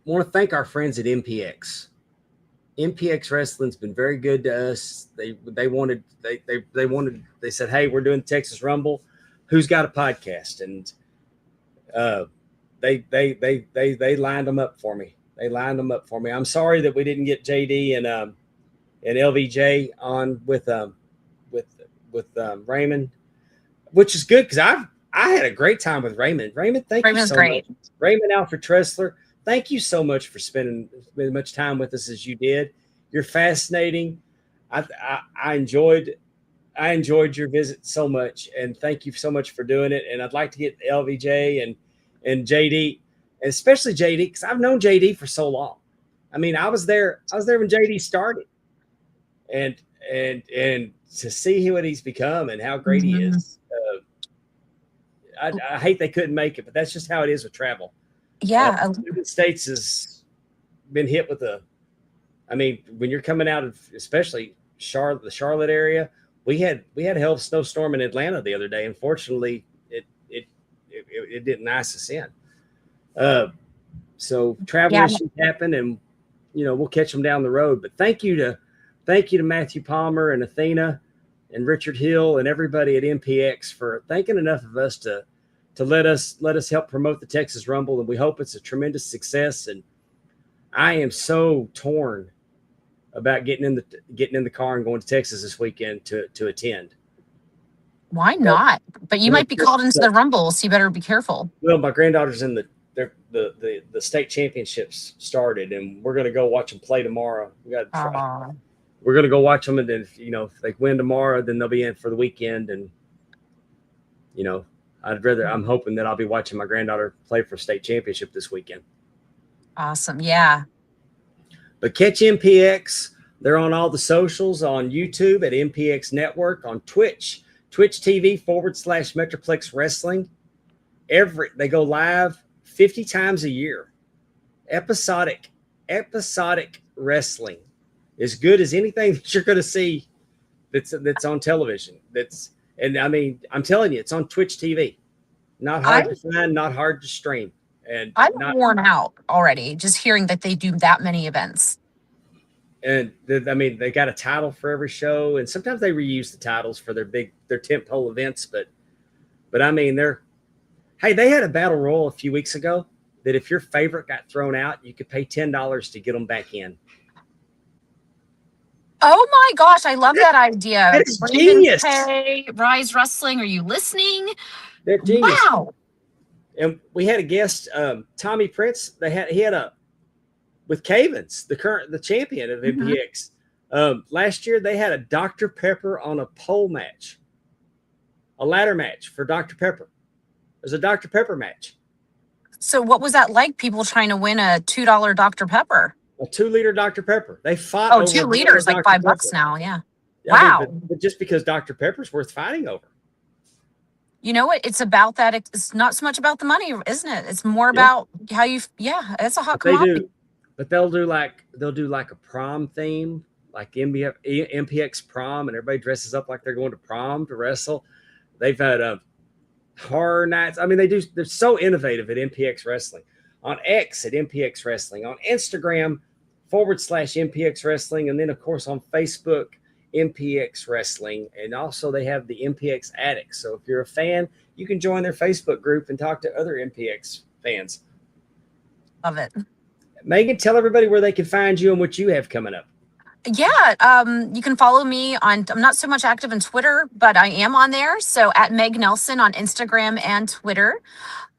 to thank our friends at MPX. MPX Wrestling's been very good to us. They said, hey, we're doing the Texas Rumble. Who's got a podcast? And they lined them up for me. I'm sorry that we didn't get JD and LVJ on with Raymond, which is good, because I had a great time with Raymond. Raymond, thank you so much. Raymond Alfred Tressler, thank you so much for spending as much time with us as you did. You're fascinating. I enjoyed your visit so much, and thank you so much for doing it. And I'd like to get LVJ and JD, and especially JD, because I've known JD for so long. I mean, I was there when JD started. And to see what he's become and how great he is, I hate they couldn't make it, but that's just how it is with travel. Yeah, the United States has been hit with when you're coming out of, especially the Charlotte area, we had a hell of a snowstorm in Atlanta the other day. Unfortunately, it didn't ice us in. So travel issues happen, and we'll catch them down the road. But thank you to Matthew Palmer and Athena and Richard Hill and everybody at MPX for thinking enough of us to let us help promote the Texas Rumble. And we hope it's a tremendous success. And I am so torn about getting in the car and going to Texas this weekend to attend. Why not? But you might be called into the Rumble, so you better be careful. Well, my granddaughter's in the state championships started, and we're going to go watch them play tomorrow. We got to try. We're going to go watch them, and then, if they win tomorrow, then they'll be in for the weekend. And, I'm hoping that I'll be watching my granddaughter play for state championship this weekend. Awesome. Yeah. But catch MPX. They're on all the socials, on YouTube at MPX Network, on Twitch TV/Metroplex Wrestling. They go live 50 times a year. Episodic wrestling. As good as anything that you're going to see that's on television. I'm telling you, it's on Twitch TV. Not hard to find, not hard to stream. And I'm worn out already just hearing that they do that many events. And they got a title for every show, and sometimes they reuse the titles for their tentpole events. But they had a battle royal a few weeks ago that if your favorite got thrown out, you could pay $10 to get them back in. Oh my gosh, I love that idea. That is Brandon genius. Kay, Rise Wrestling, are you listening? They're genius. Wow. And we had a guest, Tommy Prince. He had a with Cavens, the champion of MPX. Last year they had a Dr. Pepper on a pole match, a ladder match for Dr. Pepper. There's a Dr. Pepper match. So what was that like? People trying to win a $2 Dr. Pepper? A 2-liter Dr. Pepper. They fought. Oh, over 2 liters, like Dr. $5 Pepper. now. Yeah. I Wow. mean, but just because Dr. Pepper's worth fighting over. You know what? It's about that. It's not so much about the money, isn't it? It's more about how you. Yeah, it's a hot commodity. But they'll do like a prom theme, like MPX prom, and everybody dresses up like they're going to prom to wrestle. They've had horror nights. I mean, they're so innovative at MPX Wrestling. On X at MPX Wrestling, on Instagram /MPX Wrestling, and then of course on Facebook MPX Wrestling, and also they have the MPX Addicts. So if you're a fan, you can join their Facebook group and talk to other MPX fans. Love it. Megan, tell everybody where they can find you and what you have coming up. Yeah, you can follow me on. I'm not so much active on Twitter, but I am on there. So at Meg Nelson on Instagram and Twitter.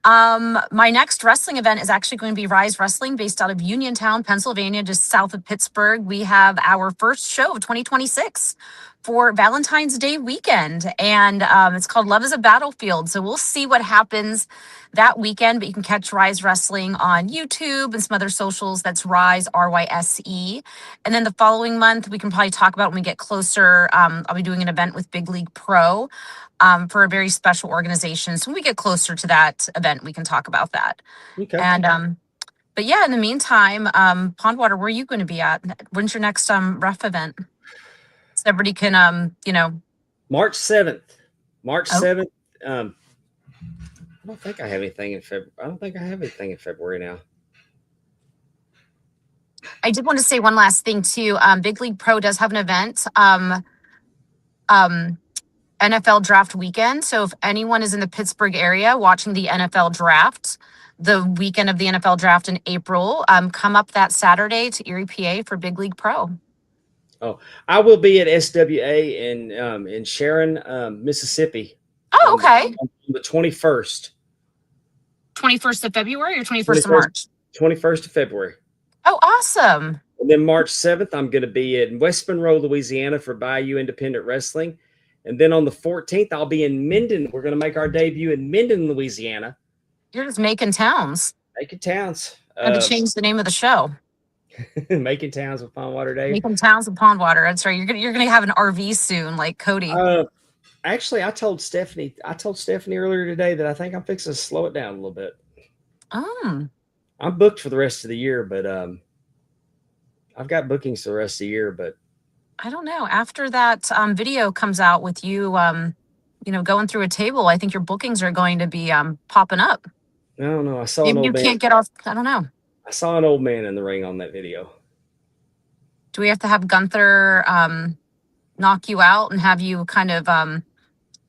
My next wrestling event is actually going to be Rise Wrestling, based out of Uniontown, Pennsylvania, just south of Pittsburgh. We have our first show of 2026 for Valentine's Day weekend, and it's called Love is a Battlefield. So we'll see what happens that weekend, but you can catch Rise Wrestling on YouTube and some other socials. That's Rise, RYSE. And then the following month, we can probably talk about when we get closer. I'll be doing an event with Big League Pro for a very special organization. So when we get closer to that event, we can talk about that. Okay. And but yeah, in the meantime, Pondwater, where are you going to be at? When's your next ref event? So everybody can March 7th. March Oh. 7th. I don't think I have anything in February. I don't think I have anything in February now. I did want to say one last thing too. Big League Pro does have an event, NFL Draft Weekend. So if anyone is in the Pittsburgh area watching the NFL Draft, the weekend of the NFL Draft in April, come up that Saturday to Erie, PA for Big League Pro. Oh, I will be at SWA in Sharon, Mississippi. Oh, okay. On the 21st. 21st of February or 21st of March? 21st of February. Oh, awesome. And then March 7th, I'm going to be in West Monroe, Louisiana for Bayou Independent Wrestling. And then on the 14th, I'll be in Minden. We're going to make our debut in Minden, Louisiana. You're just making towns. Making towns. Had to change the name of the show. Making towns with Pondwater Dave. Making towns with Pondwater. That's right. You're gonna have an RV soon, like Cody. Actually, I told Stephanie earlier today that I think I'm fixing to slow it down a little bit. Oh. I'm booked for the rest of the year, but I've got bookings for the rest of the year, but I don't know. After that video comes out with you, going through a table, I think your bookings are going to be popping up. I don't know. I saw Maybe an you old man. can't get off. I don't know. I saw an old man in the ring on that video. Do we have to have Gunther knock you out and have you kind of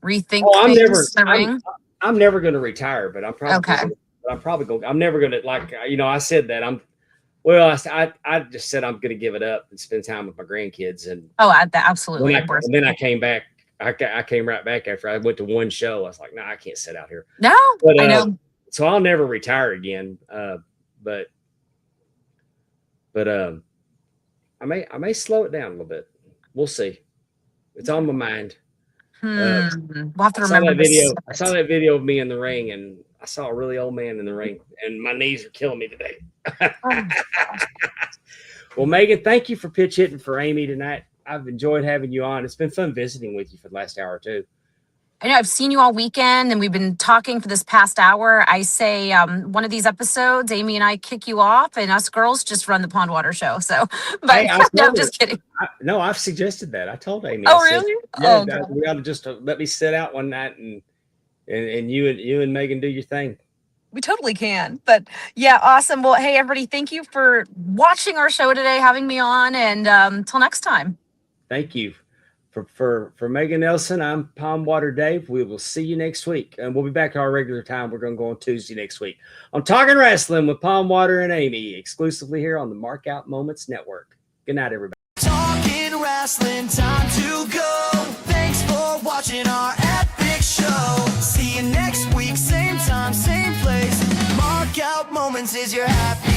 rethink things in the ring? I'm never going to retire, but I'm probably Okay. I'm never going to, I said that I just said I'm going to give it up and spend time with my grandkids. And Absolutely. and then I came back. I came right back after I went to one show. I was like, I can't sit out here. No, But, I know. So I'll never retire again. But I may slow it down a little bit. We'll see. It's on my mind. We'll have to remember I saw that video of me in the ring, and I saw a really old man in the ring, and my knees are killing me today. Oh. Well, Megan, thank you for pitch hitting for Amy tonight. I've enjoyed having you on. It's been fun visiting with you for the last hour or two. I know I've seen you all weekend and we've been talking for this past hour. I say one of these episodes, Amy and I kick you off and us girls just run the Pondwater show. So, but Hey, no, I'm just kidding. I've suggested that. I told Amy. Oh, I said, really? Yeah, Oh, we ought to just let me sit out one night and you and Megan do your thing. we totally can. But yeah, awesome. Well, hey, everybody, thank you for watching our show today, having me on. And until next time. Thank you. For Megan Nelson, I'm Pondwater Dave. We will see you next week. And we'll be back to our regular time. We're going to go on Tuesday next week. I'm Talking Wrestling with Pondwater and Amy, exclusively here on the Markout Moments Network. Good night, everybody. Talking in Rasslin, time to go. Thanks for watching our epic show. See you next week, same time, same place. Mark out moments is your happy